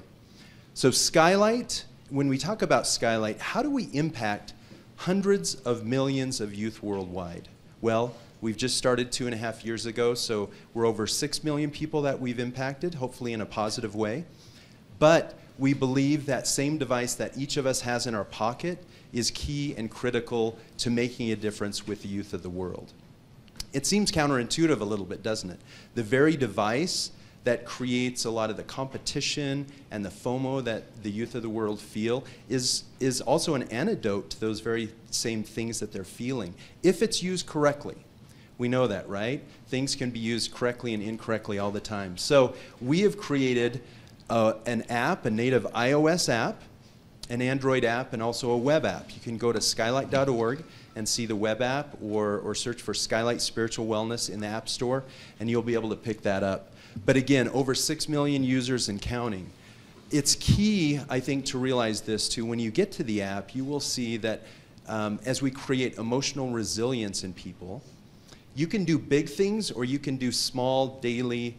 So Skylight, when we talk about Skylight, how do we impact hundreds of millions of youth worldwide? Well, we've just started 2.5 years ago, so we're over 6 million people that we've impacted, hopefully in a positive way. But we believe that same device that each of us has in our pocket is key and critical to making a difference with the youth of the world. It seems counterintuitive a little bit, doesn't it? The very device that creates a lot of the competition and the FOMO that the youth of the world feel is also an antidote to those very same things that they're feeling, if it's used correctly. We know that, right? Things can be used correctly and incorrectly all the time. So we have created an app, a native iOS app, an Android app, and also a web app. You can go to skylight.org and see the web app or search for Skylight Spiritual Wellness in the App Store, and you'll be able to pick that up. But again, over 6 million users and counting. It's key, I think, to realize this too. When you get to the app, you will see that as we create emotional resilience in people, you can do big things or you can do small daily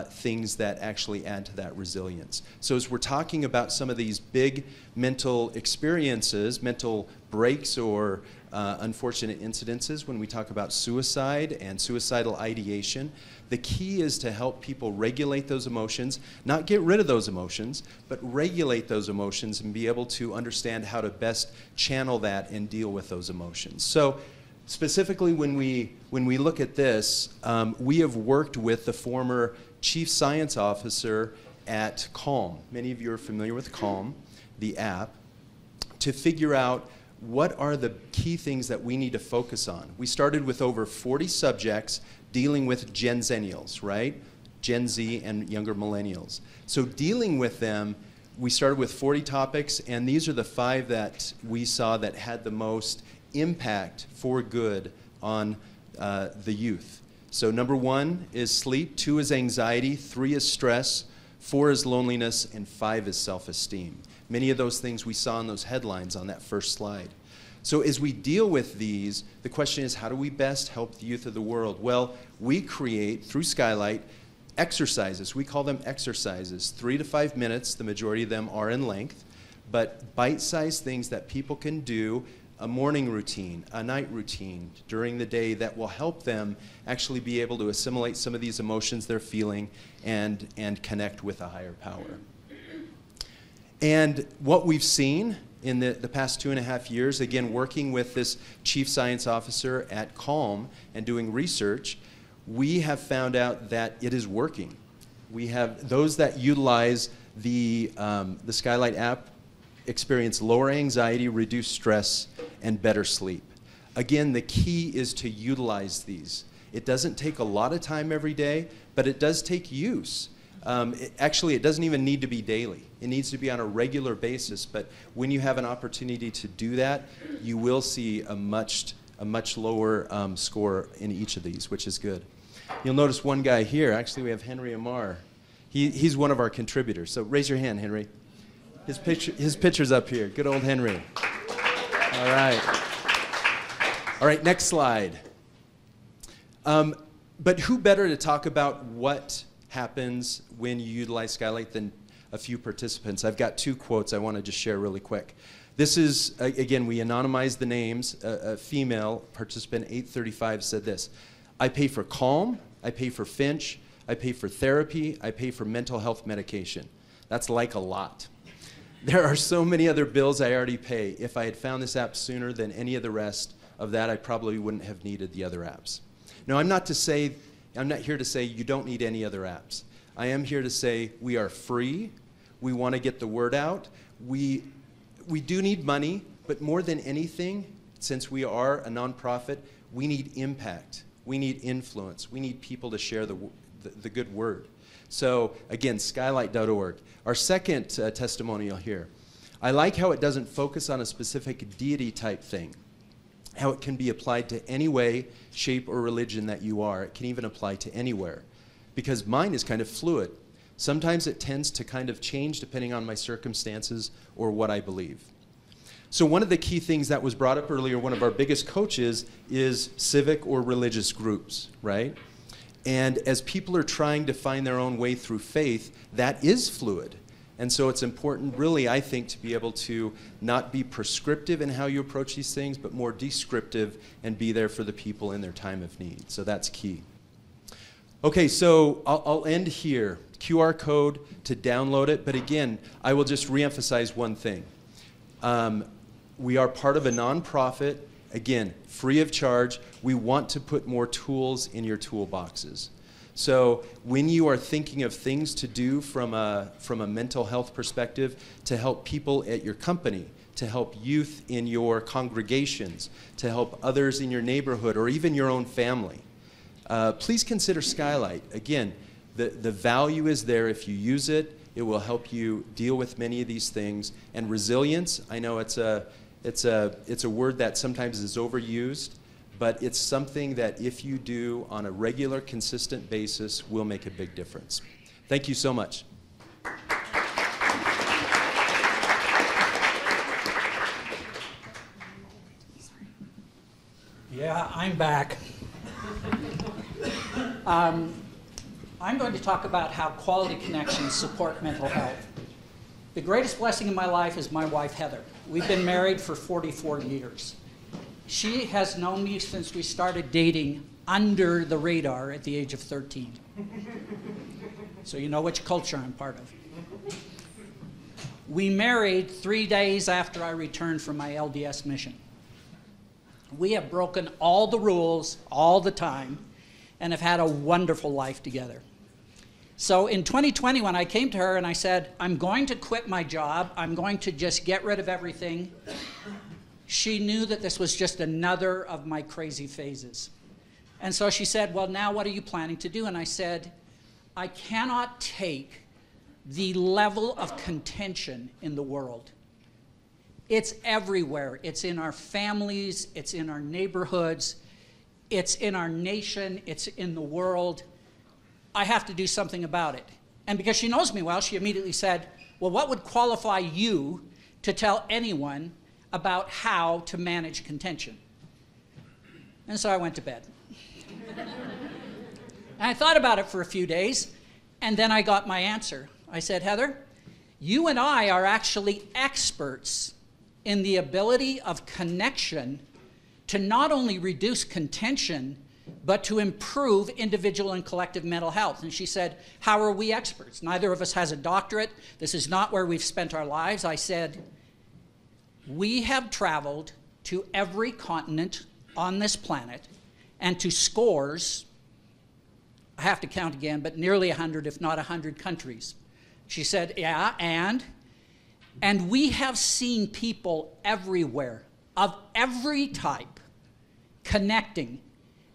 things that actually add to that resilience. So as we're talking about some of these big mental experiences, mental breaks or unfortunate incidences, when we talk about suicide and suicidal ideation, the key is to help people regulate those emotions, not get rid of those emotions, but regulate those emotions and be able to understand how to best channel that and deal with those emotions. So specifically when we look at this, we have worked with the former Chief Science Officer at Calm. Many of you are familiar with Calm, the app, to figure out what are the key things that we need to focus on. We started with over 40 subjects dealing with Gen Zennials, right? Gen Z and younger millennials. So dealing with them, we started with 40 topics, and these are the 5 that we saw that had the most impact for good on the youth. So number 1 is sleep, 2 is anxiety, 3 is stress, 4 is loneliness, and 5 is self-esteem. Many of those things we saw in those headlines on that first slide. So as we deal with these, the question is, how do we best help the youth of the world? Well, we create, through Skylight, exercises. We call them exercises, 3 to 5 minutes. The majority of them are in length, but bite-sized things that people can do, a morning routine, a night routine during the day that will help them actually be able to assimilate some of these emotions they're feeling and connect with a higher power. And what we've seen in the past 2.5 years, again, working with this Chief Science Officer at Calm and doing research, we have found out that it is working. We have those that utilize the Skylight app experience lower anxiety, reduced stress, and better sleep. Again, the key is to utilize these. It doesn't take a lot of time every day, but it does take use. Actually, it doesn't even need to be daily. It needs to be on a regular basis, but when you have an opportunity to do that, you will see a much lower score in each of these, which is good. You'll notice one guy here. Actually, we have Henry Amar. He's one of our contributors. So raise your hand, Henry. His picture's up here. Good old Henry. All right. All right, next slide. But who better to talk about what happens when you utilize Skylight than a few participants. I've got 2 quotes I want to just share really quick. This is, again, we anonymized the names. A female participant, 835, said this: I pay for Calm, I pay for Finch, I pay for therapy, I pay for mental health medication. That's like a lot. There are so many other bills I already pay. If I had found this app sooner than any of the rest of that, I probably wouldn't have needed the other apps. Now, I'm not here to say you don't need any other apps. I am here to say we are free. We want to get the word out. We do need money, but more than anything, since we are a nonprofit, we need impact. We need influence. We need people to share the good word. So again, skylight.org. Our second testimonial here. I like how it doesn't focus on a specific deity type thing, how it can be applied to any way, shape, or religion that you are. It can even apply to anywhere, because mine is kind of fluid. Sometimes it tends to kind of change depending on my circumstances or what I believe. So one of the key things that was brought up earlier, one of our biggest coaches, is civic or religious groups, right? And as people are trying to find their own way through faith, that is fluid. And so it's important, really, I think, to be able to not be prescriptive in how you approach these things, but more descriptive and be there for the people in their time of need. So that's key. Okay, so I'll end here. QR code to download it. But again, I will just reemphasize one thing. We are part of a nonprofit. Again, free of charge. We want to put more tools in your toolboxes. So when you are thinking of things to do from a mental health perspective to help people at your company, to help youth in your congregations, to help others in your neighborhood, or even your own family, please consider Skylight. Again, the value is there if you use it. It will help you deal with many of these things. And resilience, I know it's a word that sometimes is overused, but it's something that if you do on a regular, consistent basis will make a big difference. Thank you so much. Yeah, I'm back. I'm going to talk about how quality connections support mental health. The greatest blessing in my life is my wife, Heather. We've been married for 44 years. She has known me since we started dating under the radar at the age of 13. So you know which culture I'm part of. We married 3 days after I returned from my LDS mission. We have broken all the rules all the time and have had a wonderful life together. So in 2020, when I came to her and I said, I'm going to quit my job, I'm going to just get rid of everything, she knew that this was just another of my crazy phases. And so she said, well, now what are you planning to do? And I said, I cannot take the level of contention in the world. It's everywhere. It's in our families, it's in our neighborhoods, it's in our nation, it's in the world. I have to do something about it. And because she knows me well, she immediately said, well, what would qualify you to tell anyone about how to manage contention? And so I went to bed. And I thought about it for a few days, and then I got my answer. I said, Heather, you and I are actually experts in the ability of connection to not only reduce contention, but to improve individual and collective mental health. And she said, how are we experts? Neither of us has a doctorate. This is not where we've spent our lives. I said, we have traveled to every continent on this planet and to scores, I have to count again, but nearly 100, if not 100 countries. She said, yeah, and we have seen people everywhere, of every type, connecting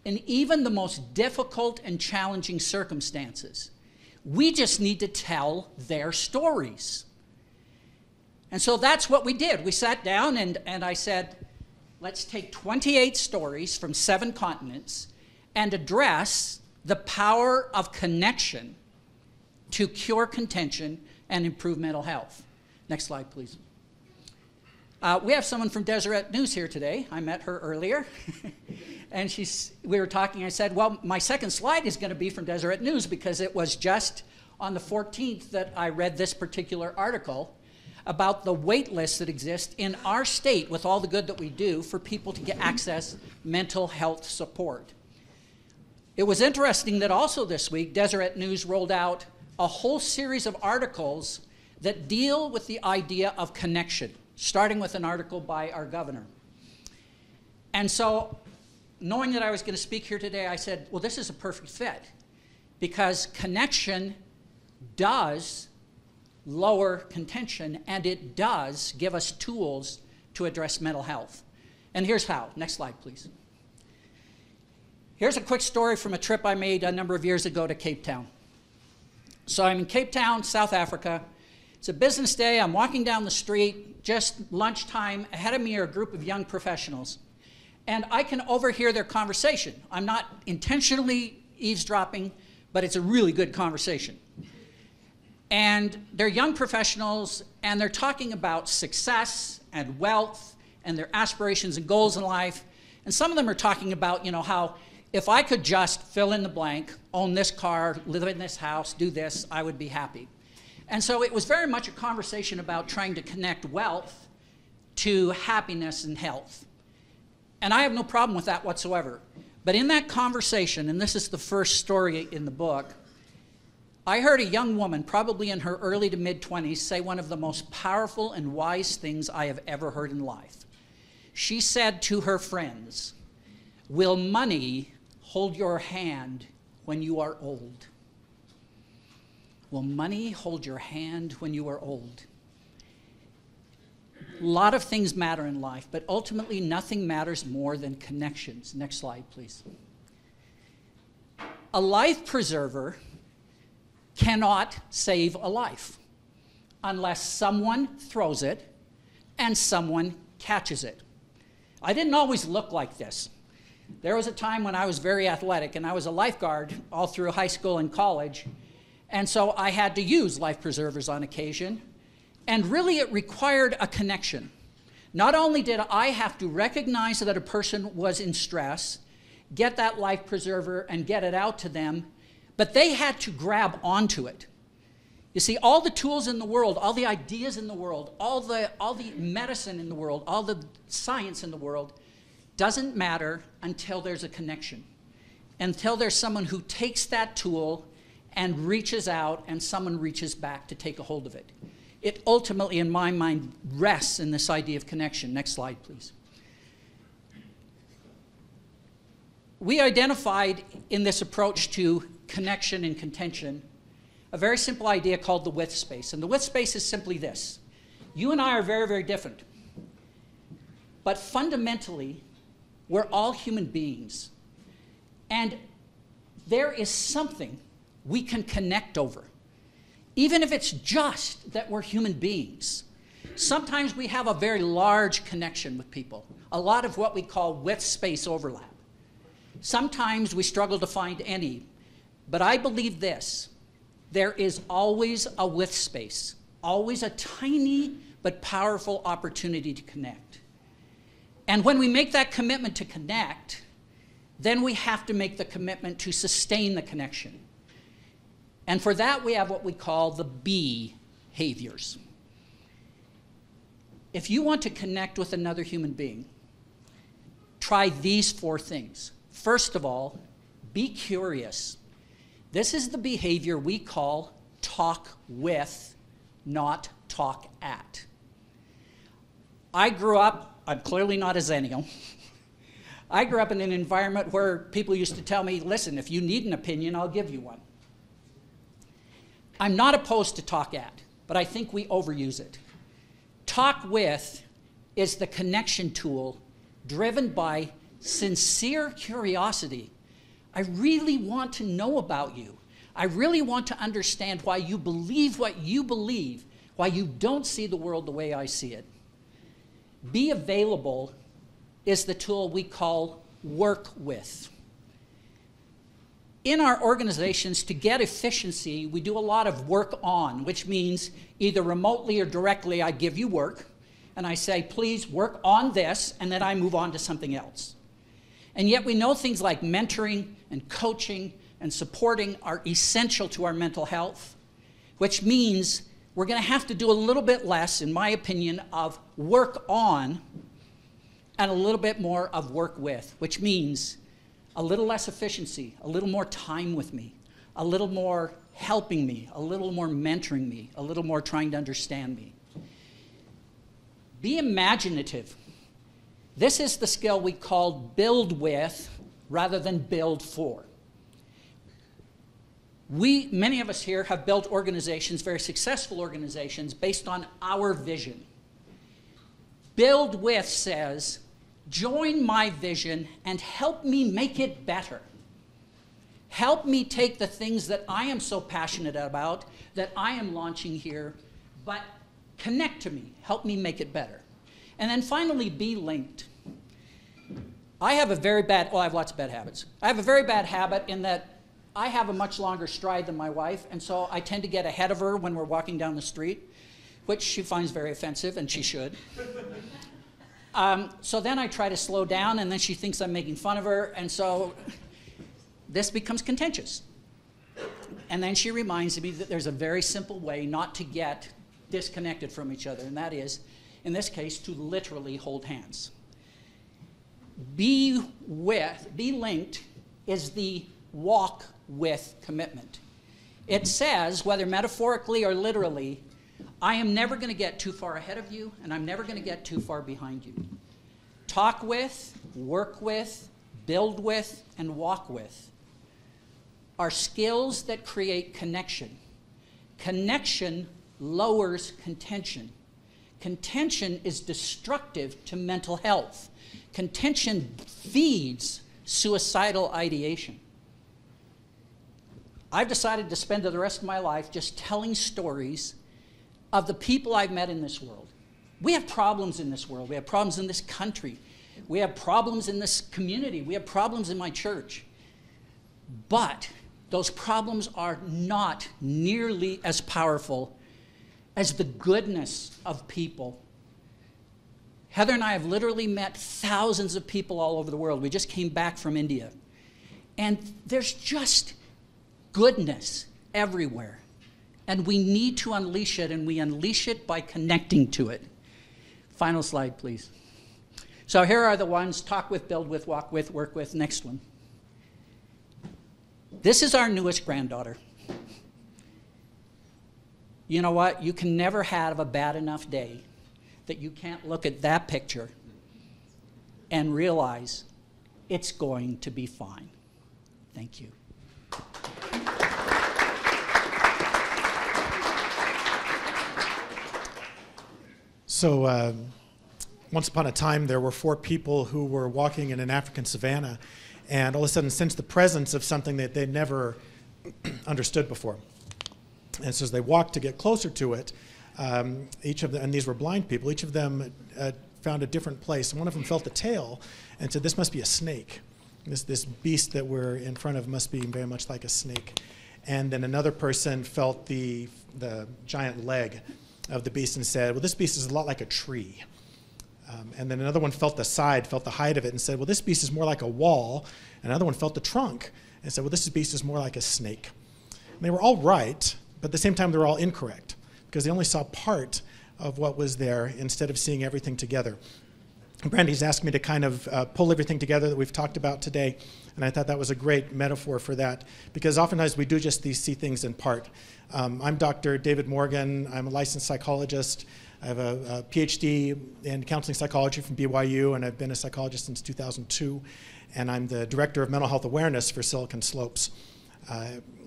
in even the most difficult and challenging circumstances. We just need to tell their stories. And so that's what we did. We sat down and I said, let's take 28 stories from 7 continents and address the power of connection to cure contention and improve mental health. Next slide, please. We have someone from Deseret News here today. I met her earlier. And we were talking. I said, well, my second slide is going to be from Deseret News because it was just on the 14th that I read this particular article about the wait lists that exist in our state with all the good that we do for people to get access mental health support. It was interesting that also this week, Deseret News rolled out a whole series of articles that deal with the idea of connection, starting with an article by our governor. And so, knowing that I was going to speak here today, I said, well, this is a perfect fit because connection does lower contention, and it does give us tools to address mental health. And here's how. Next slide, please. Here's a quick story from a trip I made a number of years ago to Cape Town. So I'm in Cape Town, South Africa. It's a business day. I'm walking down the street, just lunchtime. Ahead of me are a group of young professionals. And I can overhear their conversation. I'm not intentionally eavesdropping, but it's a really good conversation. And they're young professionals, and they're talking about success and wealth and their aspirations and goals in life. And some of them are talking about, how if I could just fill in the blank, own this car, live in this house, do this, I would be happy. And so it was very much a conversation about trying to connect wealth to happiness and health. And I have no problem with that whatsoever. But in that conversation, and this is the first story in the book, I heard a young woman, probably in her early to mid-20s, say one of the most powerful and wise things I have ever heard in life. She said to her friends, "Will money hold your hand when you are old?" Will money hold your hand when you are old? A lot of things matter in life, but ultimately nothing matters more than connections. Next slide, please. A life preserver cannot save a life unless someone throws it and someone catches it. I didn't always look like this. There was a time when I was very athletic, and I was a lifeguard all through high school and college, and so I had to use life preservers on occasion, and really it required a connection. Not only did I have to recognize that a person was in stress, get that life preserver and get it out to them, but they had to grab onto it. You see, all the tools in the world, all the ideas in the world, all the medicine in the world, all the science in the world doesn't matter until there's a connection, until there's someone who takes that tool and reaches out and someone reaches back to take a hold of it. It ultimately, in my mind, rests in this idea of connection. Next slide, please. We identified in this approach to connection and contention a very simple idea called the width space. And the width space is simply this. You and I are very, very different. But fundamentally, we're all human beings. And there is something we can connect over, even if it's just that we're human beings. Sometimes we have a very large connection with people, a lot of what we call width space overlap. Sometimes we struggle to find any, but I believe this. There is always a width space, always a tiny but powerful opportunity to connect. And when we make that commitment to connect, then we have to make the commitment to sustain the connection. And for that, we have what we call the behaviors. If you want to connect with another human being, try these 4 things. First of all, be curious. This is the behavior we call talk with, not talk at. I grew up, I'm clearly not a Zennial. I grew up in an environment where people used to tell me, listen, if you need an opinion, I'll give you one. I'm not opposed to talk at, but I think we overuse it. Talk with is the connection tool driven by sincere curiosity. I really want to know about you. I really want to understand why you believe what you believe, why you don't see the world the way I see it. Be available is the tool we call work with. In our organizations, to get efficiency, we do a lot of work on, which means either remotely or directly I give you work, and I say, please work on this, and then I move on to something else. And yet we know things like mentoring and coaching and supporting are essential to our mental health, which means we're going to have to do a little bit less, in my opinion, of work on and a little bit more of work with, which means a little less efficiency, a little more time with me, a little more helping me, a little more mentoring me, a little more trying to understand me. Be imaginative. This is the skill we call build with rather than build for. Many of us here have built organizations, very successful organizations, based on our vision. Build with says, join my vision and help me make it better. Help me take the things that I am so passionate about, that I am launching here, but connect to me, help me make it better. And then finally, be linked. I have lots of bad habits. I have a very bad habit in that I have a much longer stride than my wife, and so I tend to get ahead of her when we're walking down the street, which she finds very offensive, and she should. So then I try to slow down, and then she thinks I'm making fun of her, and so this becomes contentious. And then she reminds me that there's a very simple way not to get disconnected from each other, and that is, in this case, to literally hold hands. Be linked is the walk with commitment. It says, whether metaphorically or literally, I am never going to get too far ahead of you, and I'm never going to get too far behind you. Talk with, work with, build with, and walk with are skills that create connection. Connection lowers contention. Contention is destructive to mental health. Contention feeds suicidal ideation. I've decided to spend the rest of my life just telling stories of the people I've met in this world. We have problems in this world. We have problems in this country. We have problems in this community. We have problems in my church. But those problems are not nearly as powerful as the goodness of people. Heather and I have literally met thousands of people all over the world. We just came back from India. And there's just goodness everywhere. And we need to unleash it, and we unleash it by connecting to it. Final slide, please. So here are the ones: talk with, build with, walk with, work with. Next one. This is our newest granddaughter. You know what? You can never have a bad enough day that you can't look at that picture and realize it's going to be fine. Thank you. So once upon a time, there were 4 people who were walking in an African savanna, and all of a sudden sensed the presence of something that they never understood before. And so as they walked to get closer to it, each of them, and these were blind people, each of them found a different place. And one of them felt the tail and said, this must be a snake. This beast that we're in front of must be very much like a snake. And then another person felt the giant leg of the beast and said, well, this beast is a lot like a tree. And then another one felt the side, felt the height of it, and said, well, this beast is more like a wall. Another one felt the trunk and said, well, this beast is more like a snake. And they were all right, but at the same time, they were all incorrect, because they only saw part of what was there instead of seeing everything together. Brandy's asked me to kind of pull everything together that we've talked about today, and I thought that was a great metaphor for that, because oftentimes we do just see things in part. I'm Dr. David Morgan. I'm a licensed psychologist. I have a PhD in counseling psychology from BYU, and I've been a psychologist since 2002, and I'm the director of mental health awareness for Silicon Slopes.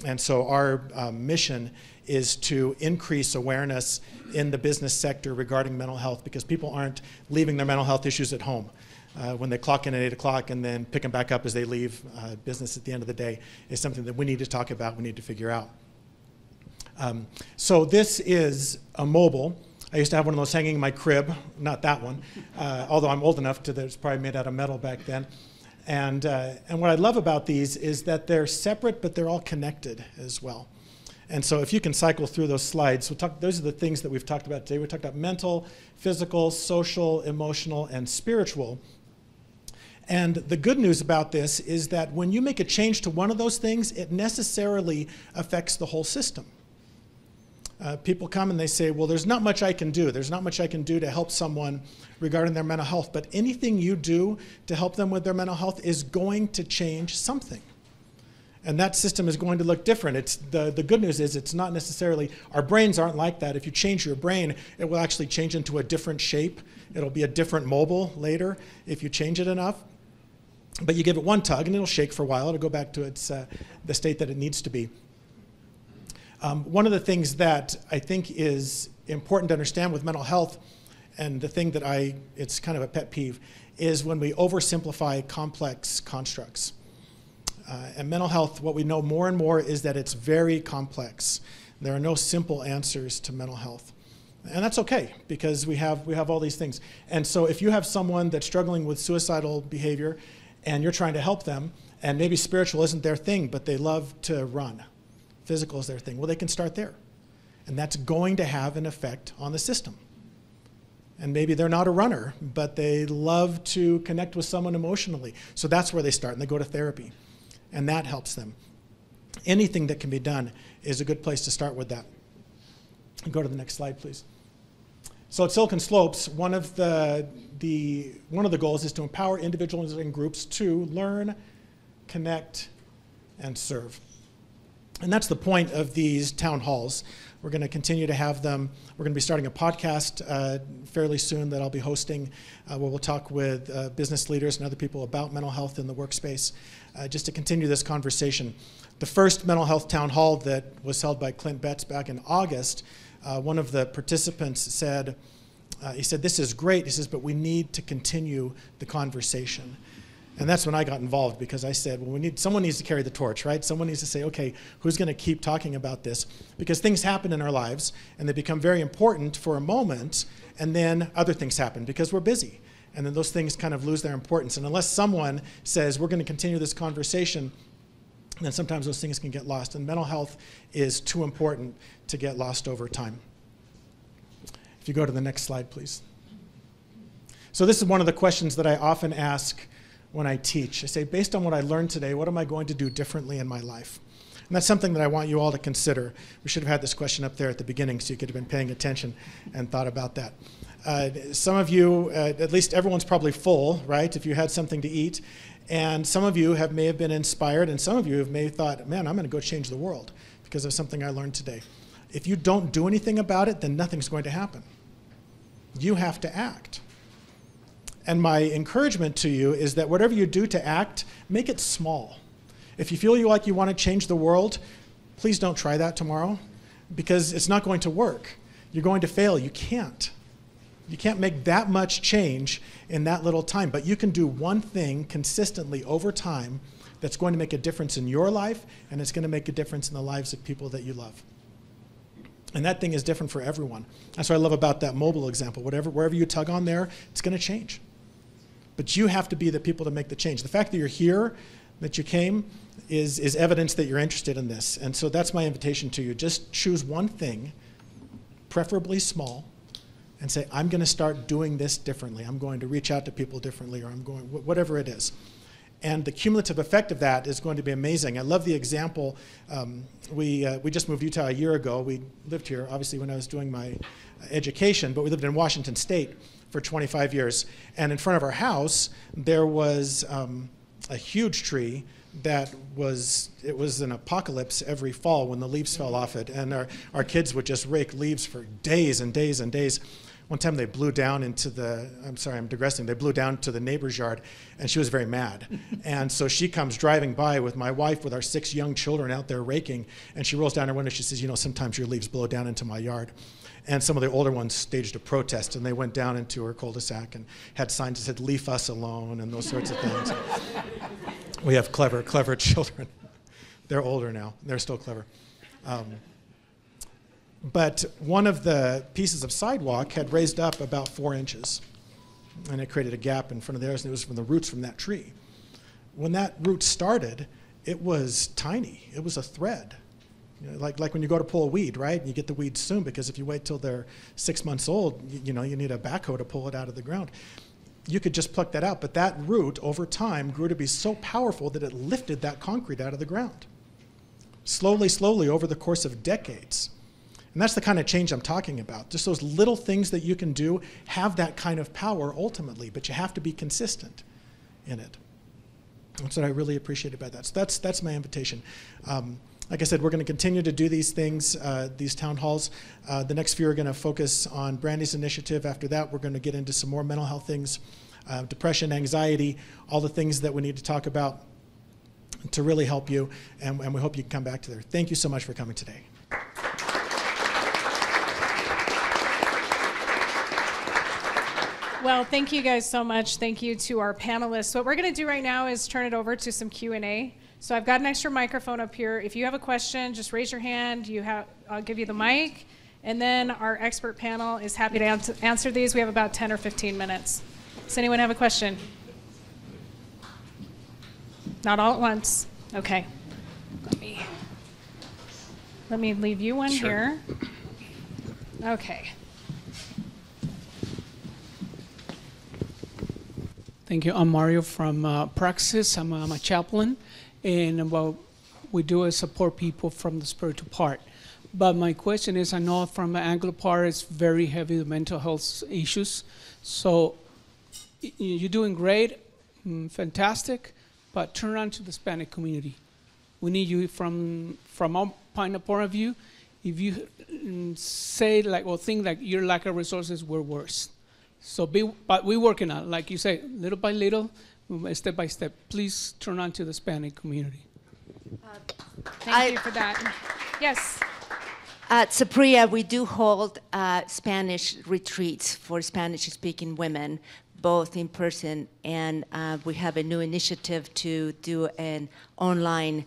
And so our mission is to increase awareness in the business sector regarding mental health, because people aren't leaving their mental health issues at home when they clock in at 8 o'clock and then pick them back up as they leave business at the end of the day. Is something that we need to talk about, we need to figure out. So this is a mobile. I used to have one of those hanging in my crib, not that one, although I'm old enough to that it's probably made out of metal back then. And what I love about these is that they're separate, but they're all connected as well. And so if you can cycle through those slides, those are the things that we've talked about today. We talked about mental, physical, social, emotional, and spiritual. And the good news about this is that when you make a change to one of those things, it necessarily affects the whole system. People come and they say, well, there's not much I can do. There's not much I can do to help someone regarding their mental health. But anything you do to help them with their mental health is going to change something. And that system is going to look different. The good news is it's not necessarily, our brains aren't like that. If you change your brain, it will actually change into a different shape. It'll be a different mobile later if you change it enough. But you give it one tug and it'll shake for a while. It'll go back to the state that it needs to be. One of the things that I think is important to understand with mental health, and the thing that it's kind of a pet peeve, is when we oversimplify complex constructs. And mental health, what we know more and more is that it's very complex. There are no simple answers to mental health. And that's okay, because we have all these things. And so if you have someone that's struggling with suicidal behavior and you're trying to help them, and maybe spiritual isn't their thing, but they love to run, physical is their thing, well, they can start there. And that's going to have an effect on the system. And maybe they're not a runner, but they love to connect with someone emotionally. So that's where they start, and they go to therapy. And that helps them. Anything that can be done is a good place to start with that. Go to the next slide, please. So at Silicon Slopes, one of the goals is to empower individuals and groups to learn, connect, and serve. And that's the point of these town halls. We're going to continue to have them. We're going to be starting a podcast fairly soon that I'll be hosting, where we'll talk with business leaders and other people about mental health in the workspace, just to continue this conversation. The first mental health town hall that was held by Clint Betts back in August, one of the participants said, he said, this is great. He says, but we need to continue the conversation. And that's when I got involved, because I said, well, someone needs to carry the torch, right? Someone needs to say, okay, who's going to keep talking about this? Because things happen in our lives, and they become very important for a moment, and then other things happen because we're busy. And then those things kind of lose their importance. And unless someone says, we're going to continue this conversation, then sometimes those things can get lost. And mental health is too important to get lost over time. If you go to the next slide, please. So this is one of the questions that I often ask when I teach. I say, based on what I learned today, what am I going to do differently in my life? And that's something that I want you all to consider. We should have had this question up there at the beginning so you could have been paying attention and thought about that. Some of you, at least everyone's probably full, right, if you had something to eat. And some of you may have been inspired, and some of you may have thought, man, I'm going to go change the world because of something I learned today. If you don't do anything about it, then nothing's going to happen. You have to act. And my encouragement to you is that whatever you do to act, make it small. If you feel like you want to change the world, please don't try that tomorrow, because it's not going to work. You're going to fail. You can't. You can't make that much change in that little time, but you can do one thing consistently over time that's going to make a difference in your life, and it's going to make a difference in the lives of people that you love. And that thing is different for everyone. That's what I love about that mobile example. Wherever you tug on there, it's going to change. But you have to be the people to make the change. The fact that you're here, that you came, is evidence that you're interested in this. And so that's my invitation to you. Just choose one thing, preferably small, and say, I'm going to start doing this differently. I'm going to reach out to people differently, or I'm going, whatever it is. And the cumulative effect of that is going to be amazing. I love the example. We just moved to Utah a year ago. We lived here, obviously, when I was doing my education, but we lived in Washington State for 25 years. And in front of our house, there was a huge tree that it was an apocalypse every fall when the leaves fell off it. And our kids would just rake leaves for days and days and days. One time they blew down into I'm digressing, they blew down to the neighbor's yard, and she was very mad. And so she comes driving by with my wife with our 6 young children out there raking, and she rolls down her window, she says, sometimes your leaves blow down into my yard. And some of the older ones staged a protest, and they went down into her cul-de-sac and had signs that said, leave us alone, and those sorts of things. We have clever children. They're older now. They're still clever. But one of the pieces of sidewalk had raised up about 4 inches, and it created a gap in front of theirs, and it was from the roots from that tree. When that root started, it was tiny. It was a thread. You know, like when you go to pull a weed, right? You get the weeds soon, because if you wait till they're 6 months old, you need a backhoe to pull it out of the ground. You could just pluck that out, but that root over time grew to be so powerful that it lifted that concrete out of the ground. Slowly, slowly over the course of decades. And that's the kind of change I'm talking about. Just those little things that you can do have that kind of power ultimately, but you have to be consistent in it. That's what I really appreciate about that. So that's my invitation. Like I said, we're going to continue to do these things, these town halls. The next few are going to focus on Brandy's initiative. After that, we're going to get into some more mental health things, depression, anxiety, all the things that we need to talk about to really help you. And we hope you can come back to there. Thank you so much for coming today. Well, thank you guys so much. Thank you to our panelists. What we're going to do right now is turn it over to some Q&A. So I've got an extra microphone up here. If you have a question, just raise your hand. I'll give you the mic. And then our expert panel is happy to answer these. We have about 10 or 15 minutes. Does anyone have a question? Not all at once. Okay. Let me leave you one here. Okay. Thank you. I'm Mario from Praxis. I'm a chaplain, and what we do is support people from the spiritual part. But my question is, I know from the Anglo part, it's very heavy, the mental health issues. So you're doing great, fantastic, but turn around to the Hispanic community. We need you from our point of view. If you say or think like your lack of resources, we're worse. So but we're working on it, like you say, little by little, step by step. Please turn on to the Hispanic community. Thank you for that. Yes. At Sapria, we do hold Spanish retreats for Spanish-speaking women, both in person, and we have a new initiative to do an online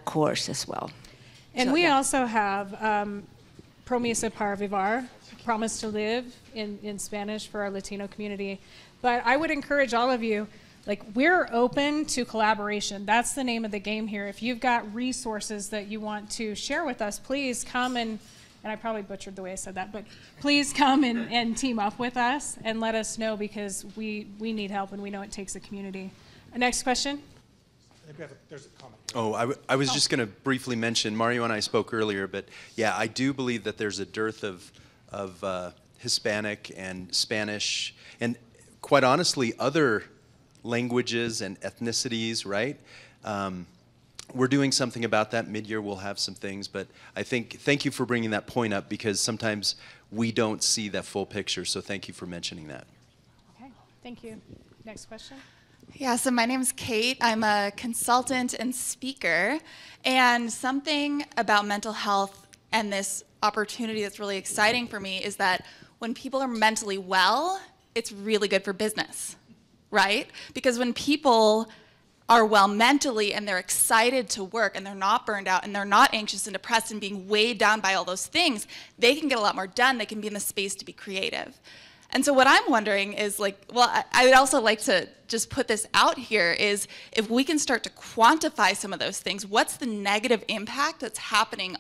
course as well. And So, we yeah. also have Promise2Live, Promise to Live in Spanish for our Latino community. But I would encourage all of you, we're open to collaboration. That's the name of the game here. If you've got resources that you want to share with us, please come and I probably butchered the way I said that, but please come and team up with us and let us know, because we need help and we know it takes a community. Next question. There's a comment. Oh, I was just going to briefly mention, Mario and I spoke earlier, but yeah, I do believe that there's a dearth of Hispanic and Spanish, and quite honestly, other languages and ethnicities, right? We're doing something about that. Mid-year we'll have some things, but I think, thank you for bringing that point up, because sometimes we don't see that full picture, so thank you for mentioning that. Okay, thank you. Next question. Yeah, so my name's Kate. I'm a consultant and speaker, and something about mental health and this opportunity that's really exciting for me is that when people are mentally well, it's really good for business, right? Because when people are well mentally and they're excited to work and they're not burned out and they're not anxious and depressed and being weighed down by all those things, they can get a lot more done. They can be in the space to be creative. And so what I'm wondering is, I would also like to just put this out here, is if we can start to quantify some of those things, what's the negative impact that's happening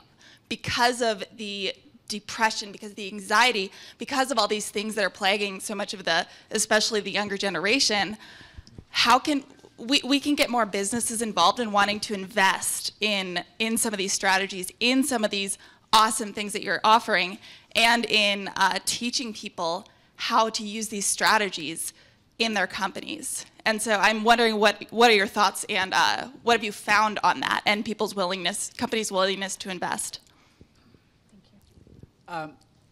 because of the depression, because of the anxiety, because of all these things that are plaguing so much of especially the younger generation? How can we can get more businesses involved in wanting to invest in some of these strategies, in some of these awesome things that you're offering, and in teaching people how to use these strategies in their companies. And so I'm wondering what are your thoughts, and what have you found on that, and companies' willingness to invest?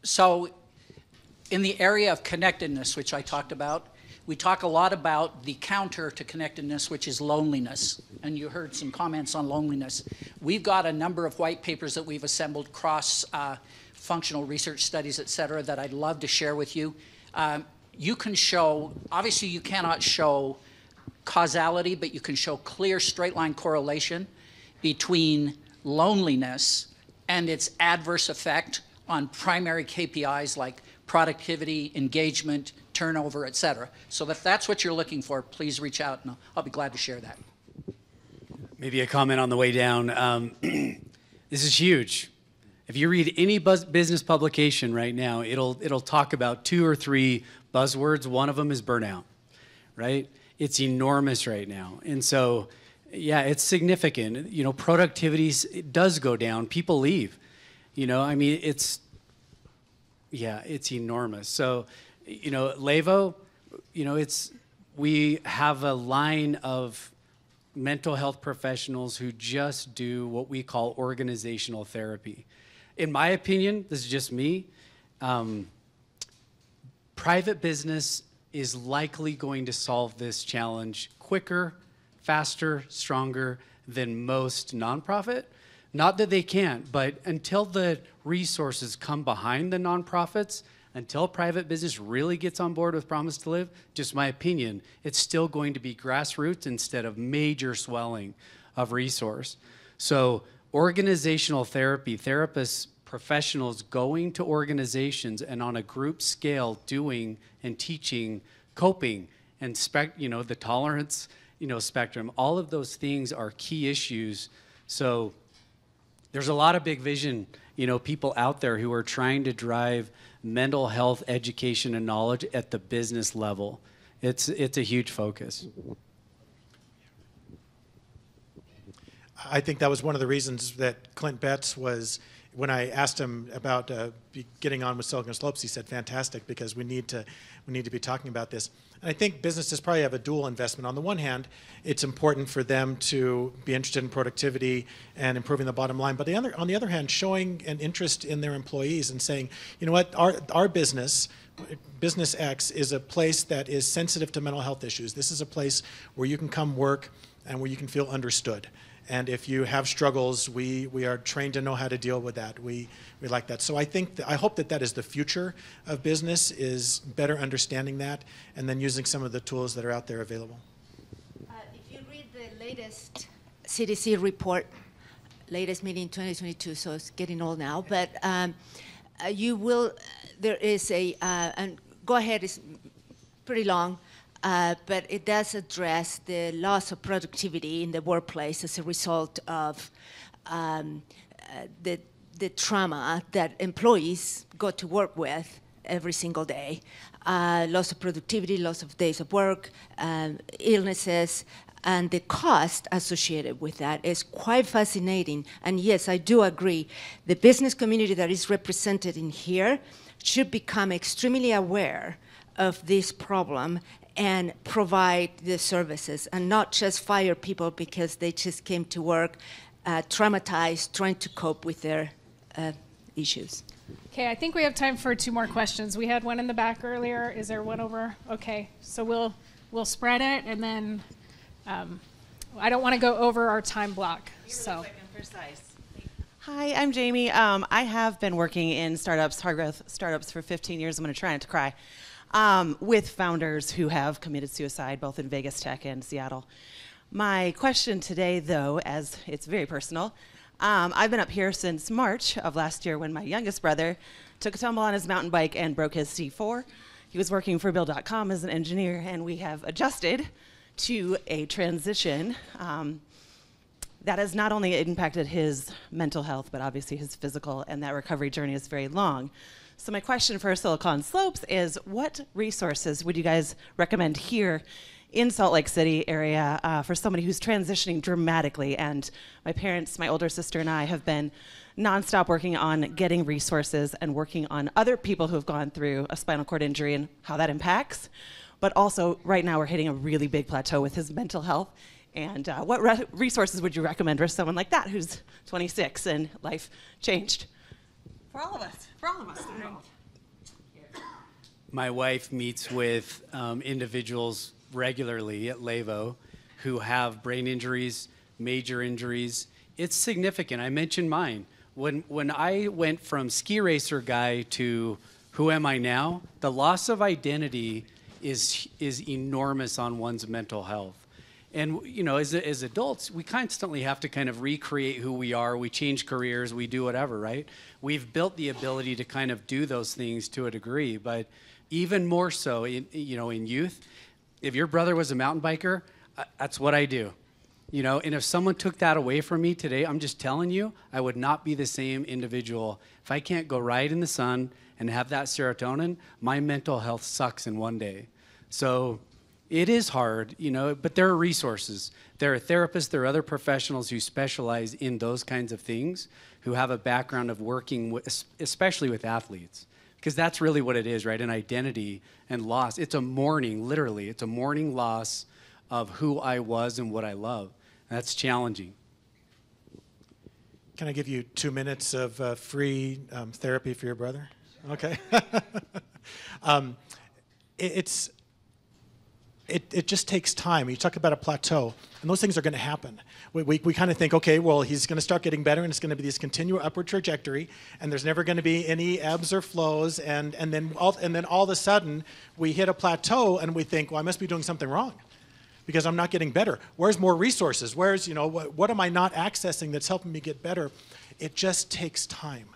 So in the area of connectedness, which I talked about, we talk a lot about the counter to connectedness, which is loneliness. And you heard some comments on loneliness. We've got a number of white papers that we've assembled, cross functional research studies, et cetera, that I'd love to share with you. You can show, obviously you cannot show causality, but you can show clear straight line correlation between loneliness and its adverse effect on primary KPIs like productivity, engagement, turnover, et cetera. So if that's what you're looking for, please reach out and I'll be glad to share that. Maybe a comment on the way down. This is huge. If you read any business publication right now, it'll talk about 2 or 3 buzzwords. One of them is burnout, right? It's enormous right now. And so, yeah, it's significant. You know, productivity it does go down. People leave. You know, I mean, it's enormous. So, you know, Levo, you know, we have a line of mental health professionals who just do what we call organizational therapy. In my opinion, this is just me, private business is likely going to solve this challenge quicker, faster, stronger than most nonprofit. Not that they can't, but until the resources come behind the nonprofits, until private business really gets on board with Promise2Live, just my opinion, it's still going to be grassroots instead of major swelling of resource. So organizational therapy, therapists, professionals going to organizations and on a group scale doing and teaching coping and the tolerance, spectrum, all of those things are key issues. So there's a lot of big vision, people out there who are trying to drive mental health education and knowledge at the business level. It's a huge focus. I think that was one of the reasons that Clint Betts was, when I asked him about getting on with Silicon Slopes, he said, fantastic, because we need to be talking about this. And I think businesses probably have a dual investment. On the one hand, it's important for them to be interested in productivity and improving the bottom line. But on the other hand, showing an interest in their employees and saying, you know what, our business, Business X, is a place that is sensitive to mental health issues. This is a place where you can come work and where you can feel understood. And if you have struggles, we are trained to know how to deal with that. We like that. So I hope that is the future of business, is better understanding that and then using some of the tools that are out there available. If you read the latest CDC report, latest meeting in 2022, so it's getting old now, but there is and go ahead, it's pretty long, but it does address the loss of productivity in the workplace as a result of the trauma that employees go to work with every single day. Loss of productivity, loss of days of work, illnesses, and the cost associated with that is quite fascinating. And yes, I do agree. The business community that is represented in here should become extremely aware of this problem and provide the services and not just fire people because they just came to work traumatized, trying to cope with their issues. Okay, I think we have time for 2 more questions. We had one in the back earlier. Is there one over? Okay, so we'll spread it, and then I don't want to go over our time block. So. Hi, I'm Jamie. I have been working in startups, hard growth startups, for 15 years. I'm going to try not to cry. With founders who have committed suicide, both in Vegas Tech and Seattle. My question today, though, as it's very personal, I've been up here since March of last year when my youngest brother took a tumble on his mountain bike and broke his C4. He was working for Bill.com as an engineer, and we have adjusted to a transition that has not only impacted his mental health, but obviously his physical, and that recovery journey is very long. So my question for Silicon Slopes is, what resources would you guys recommend here in Salt Lake City area for somebody who's transitioning dramatically? And my parents, my older sister and I have been nonstop working on getting resources and working on other people who have gone through a spinal cord injury and how that impacts. But also right now we're hitting a really big plateau with his mental health. And what resources would you recommend for someone like that who's 26 and life changed? For all of us. My wife meets with individuals regularly at Levo who have brain injuries, major injuries. It's significant. I mentioned mine. When I went from ski racer guy to who am I now, the loss of identity is enormous on one's mental health. And as adults, we constantly have to kind of recreate who we are. We change careers, we do whatever, right? We've built the ability to kind of do those things to a degree, but even more so in youth. If your brother was a mountain biker, that's what I do. You know, and if someone took that away from me today, I'm just telling you, I would not be the same individual. If I can't go ride in the sun and have that serotonin, my mental health sucks in one day. So it is hard, you know, but there are resources. There are therapists, there are other professionals who specialize in those kinds of things, who have a background of working with, especially with athletes. Because that's really what it is, right? An identity and loss. It's a mourning, literally. It's a mourning loss of who I was and what I love. And that's challenging. Can I give you 2 minutes of free therapy for your brother? Okay. It just takes time. You talk about a plateau, and those things are going to happen. We kind of think, okay, well, he's going to start getting better, and it's going to be this continual upward trajectory, and there's never going to be any ebbs or flows, and then all of a sudden we hit a plateau, and we think, well, I must be doing something wrong, because I'm not getting better. Where's more resources? Where's, you know, what am I not accessing that's helping me get better? It just takes time.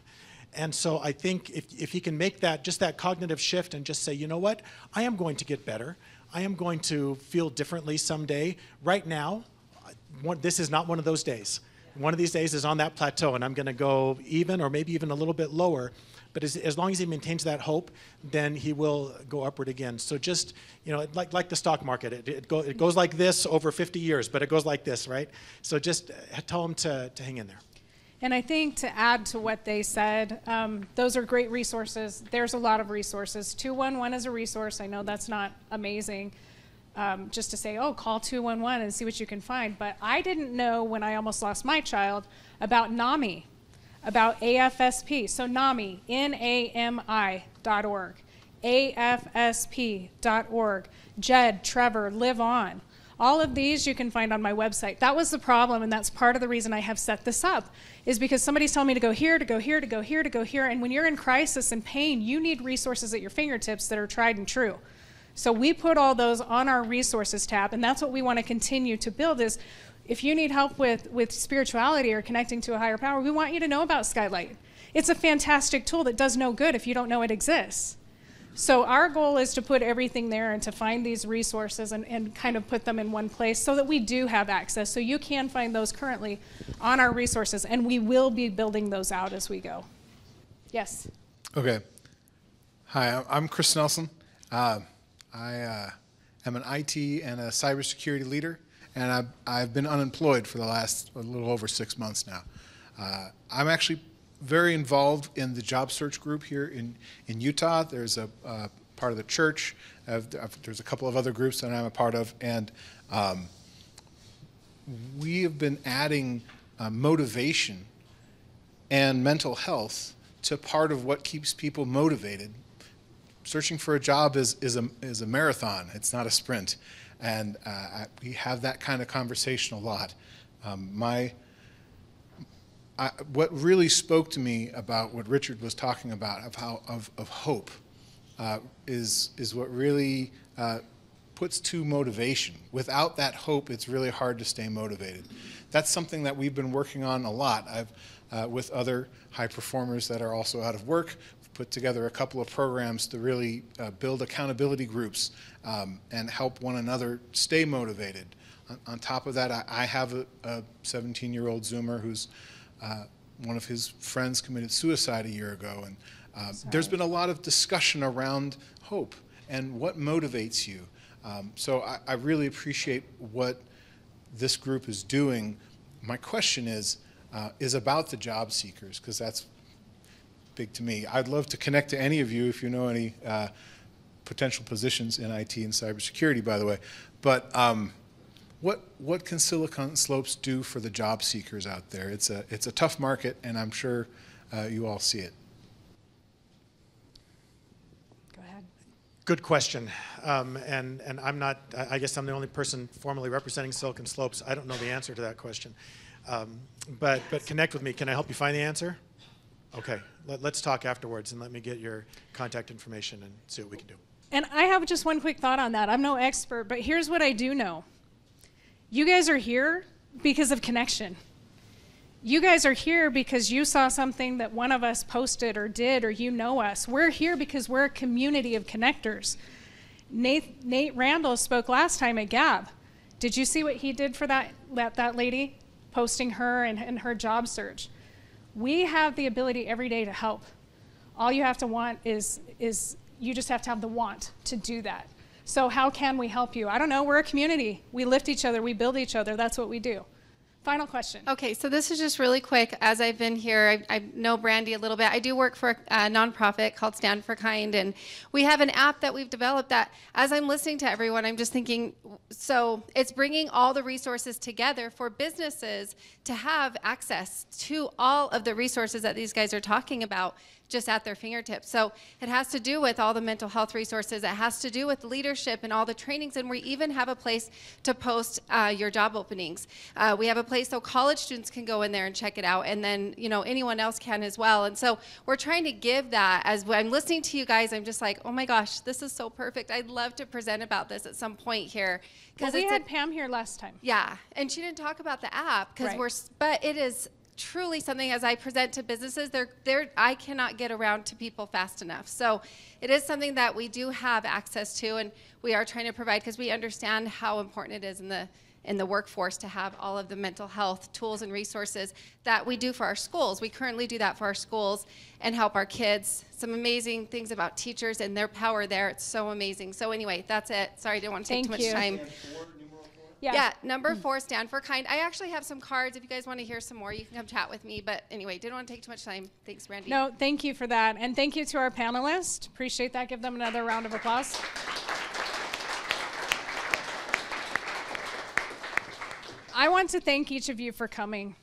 And so I think if he can make that, just that cognitive shift and just say, you know what, I am going to get better. I am going to feel differently someday. Right now, this is not one of those days. One of these days is on that plateau, and I'm going to go even or maybe even a little bit lower. But as long as he maintains that hope, then he will go upward again. So just, you know, like the stock market, it goes like this over 50 years, but it goes like this, right? So just tell him to hang in there. And I think to add to what they said, those are great resources. There's a lot of resources. 211 is a resource. I know that's not amazing, just to say, oh, call 211 and see what you can find. But I didn't know when I almost lost my child about NAMI, about AFSP. So NAMI, NAMI.org, AFSP.org, JED, Trevor, Live On. All of these you can find on my website. That was the problem, and that's part of the reason I have set this up, is because somebody's telling me to go here, to go here, to go here, to go here, and when you're in crisis and pain, you need resources at your fingertips that are tried and true. So we put all those on our resources tab, and that's what we want to continue to build is, if you need help with spirituality or connecting to a higher power, we want you to know about Skylight. It's a fantastic tool that does no good if you don't know it exists. So our goal is to put everything there and to find these resources and kind of put them in one place so that we do have access. So you can find those currently on our resources, and we will be building those out as we go. Yes? Okay. Hi, I'm Chris Nelson. I am an IT and a cybersecurity leader, and I've been unemployed for the last a little over 6 months now. I'm actually very involved in the job search group here in Utah. There's a part of the church. There's a couple of other groups that I'm a part of, and we have been adding motivation and mental health to part of what keeps people motivated. Searching for a job is a marathon. It's not a sprint, and we have that kind of conversation a lot. What really spoke to me about what Richard was talking about of hope is what really puts to motivation. Without that hope, it's really hard to stay motivated. That's something that we've been working on a lot. With other high performers that are also out of work, we've put together a couple of programs to really build accountability groups and help one another stay motivated. On top of that, I have a 17-year-old Zoomer who's one of his friends committed suicide a year ago, and there's been a lot of discussion around hope and what motivates you. So I really appreciate what this group is doing. My question is about the job seekers, because that's big to me. I'd love to connect to any of you if you know any potential positions in IT and cybersecurity, by the way. But what can Silicon Slopes do for the job seekers out there? It's a tough market, and I'm sure you all see it. Go ahead. Good question. And I'm not, I guess I'm the only person formally representing Silicon Slopes. I don't know the answer to that question. But connect with me. Can I help you find the answer? Okay. Let's talk afterwards, and let me get your contact information and see what we can do. And I have just one quick thought on that. I'm no expert, but here's what I do know. You guys are here because of connection. You guys are here because you saw something that one of us posted or did, or you know us. We're here because we're a community of connectors. Nate Randall spoke last time at Gab. Did you see what he did for that lady, posting her and her job search? We have the ability every day to help. All you have to want is you just have to have the want to do that. So how can we help you? I don't know, we're a community. We lift each other, we build each other, that's what we do. Final question. Okay, so this is just really quick. As I've been here, I know Brandy a little bit. I do work for a nonprofit called Stand for Kind, and we have an app that we've developed that, as I'm listening to everyone, I'm just thinking, so it's bringing all the resources together for businesses to have access to all of the resources that these guys are talking about just at their fingertips. So it has to do with all the mental health resources. It has to do with leadership and all the trainings, and we even have a place to post your job openings. We have a place so college students can go in there and check it out, and then anyone else can as well. And so we're trying to give that. As I'm listening to you guys, I'm just like, oh my gosh, this is so perfect. I'd love to present about this at some point here. Well, we had Pam here last time. Yeah, and she didn't talk about the app but it is truly something. As I present to businesses, I cannot get around to people fast enough. So it is something that we do have access to, and we are trying to provide, because we understand how important it is in the workforce to have all of the mental health tools and resources that we do for our schools. We currently do that for our schools and help our kids. Some amazing things about teachers and their power there. It's so amazing. So anyway, that's it. Sorry, I didn't want to take too much time. Yeah, number 4, Stand for Kind. I actually have some cards. If you guys want to hear some more, you can come chat with me. But anyway, didn't want to take too much time. Thanks, Brandy. No, thank you for that. And thank you to our panelists. Appreciate that. Give them another round of applause. I want to thank each of you for coming.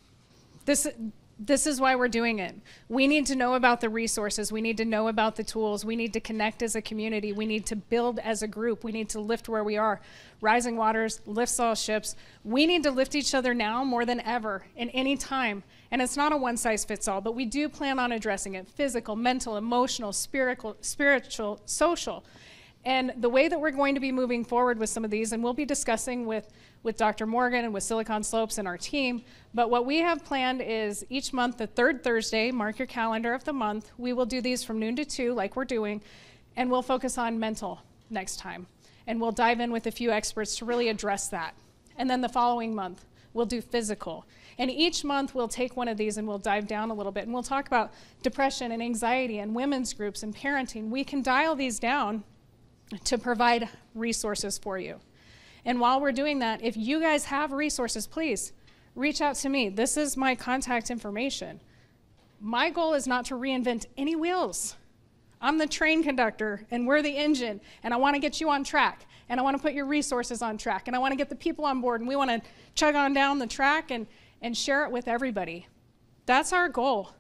This is why we're doing it. We need to know about the resources. We need to know about the tools. We need to connect as a community. We need to build as a group. We need to lift where we are. Rising waters lifts all ships. We need to lift each other now more than ever in any time. And it's not a one-size-fits-all, but we do plan on addressing it: physical, mental, emotional, spiritual, social. And the way that we're going to be moving forward with some of these, and we'll be discussing with Dr. Morgan and with Silicon Slopes and our team, but what we have planned is each month, the 3rd Thursday, mark your calendar of the month, we will do these from noon to 2 like we're doing, and we'll focus on mental next time. And we'll dive in with a few experts to really address that. And then the following month, we'll do physical. And each month we'll take one of these and we'll dive down a little bit, and we'll talk about depression and anxiety and women's groups and parenting. We can dial these down to provide resources for you. And while we're doing that, if you guys have resources, please reach out to me. This is my contact information. My goal is not to reinvent any wheels. I'm the train conductor and we're the engine, and I want to get you on track, and I want to put your resources on track, and I want to get the people on board, and we want to chug on down the track and share it with everybody. That's our goal.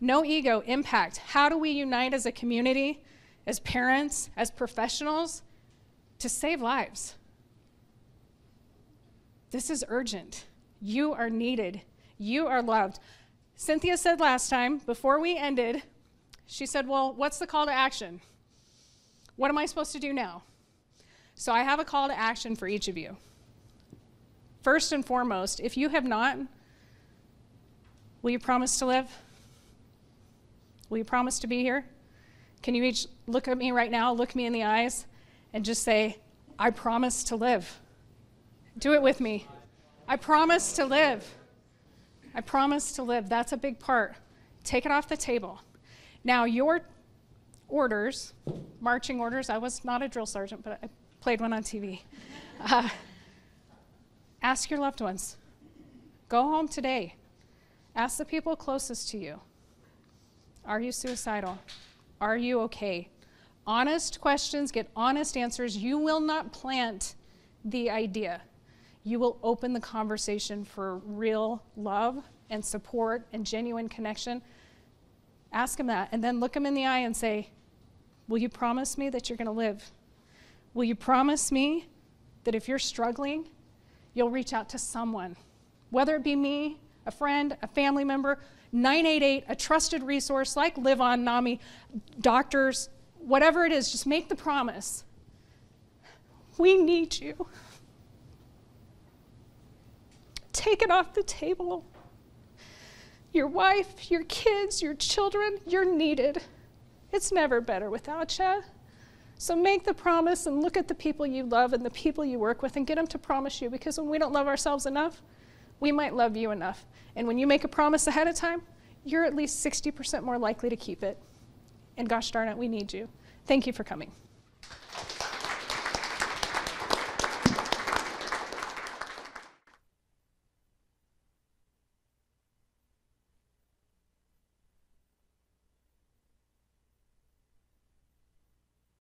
No ego, impact. How do we unite as a community, as parents, as professionals, to save lives? This is urgent. You are needed. You are loved. Cynthia said last time, before we ended, she said, well, what's the call to action? What am I supposed to do now? So I have a call to action for each of you. First and foremost, if you have not, will you promise to live? Will you promise to be here? Can you each look at me right now, look me in the eyes, and just say, I promise to live? Do it with me. I promise to live. I promise to live. That's a big part. Take it off the table. Now, your orders, marching orders, I was not a drill sergeant, but I played one on TV. Ask your loved ones. Go home today. Ask the people closest to you. Are you suicidal? Are you okay? Honest questions, get honest answers. You will not plant the idea. You will open the conversation for real love and support and genuine connection. Ask them that, and then look them in the eye and say, will you promise me that you're going to live? Will you promise me that if you're struggling, you'll reach out to someone, whether it be me, a friend, a family member, 988, a trusted resource like Live On, NAMI, doctors, whatever it is, just make the promise. We need you. Take it off the table. Your wife, your kids, your children, you're needed. It's never better without you. So make the promise and look at the people you love and the people you work with and get them to promise you, because when we don't love ourselves enough, we might love you enough. And when you make a promise ahead of time, you're at least 60% more likely to keep it. And gosh darn it, we need you. Thank you for coming.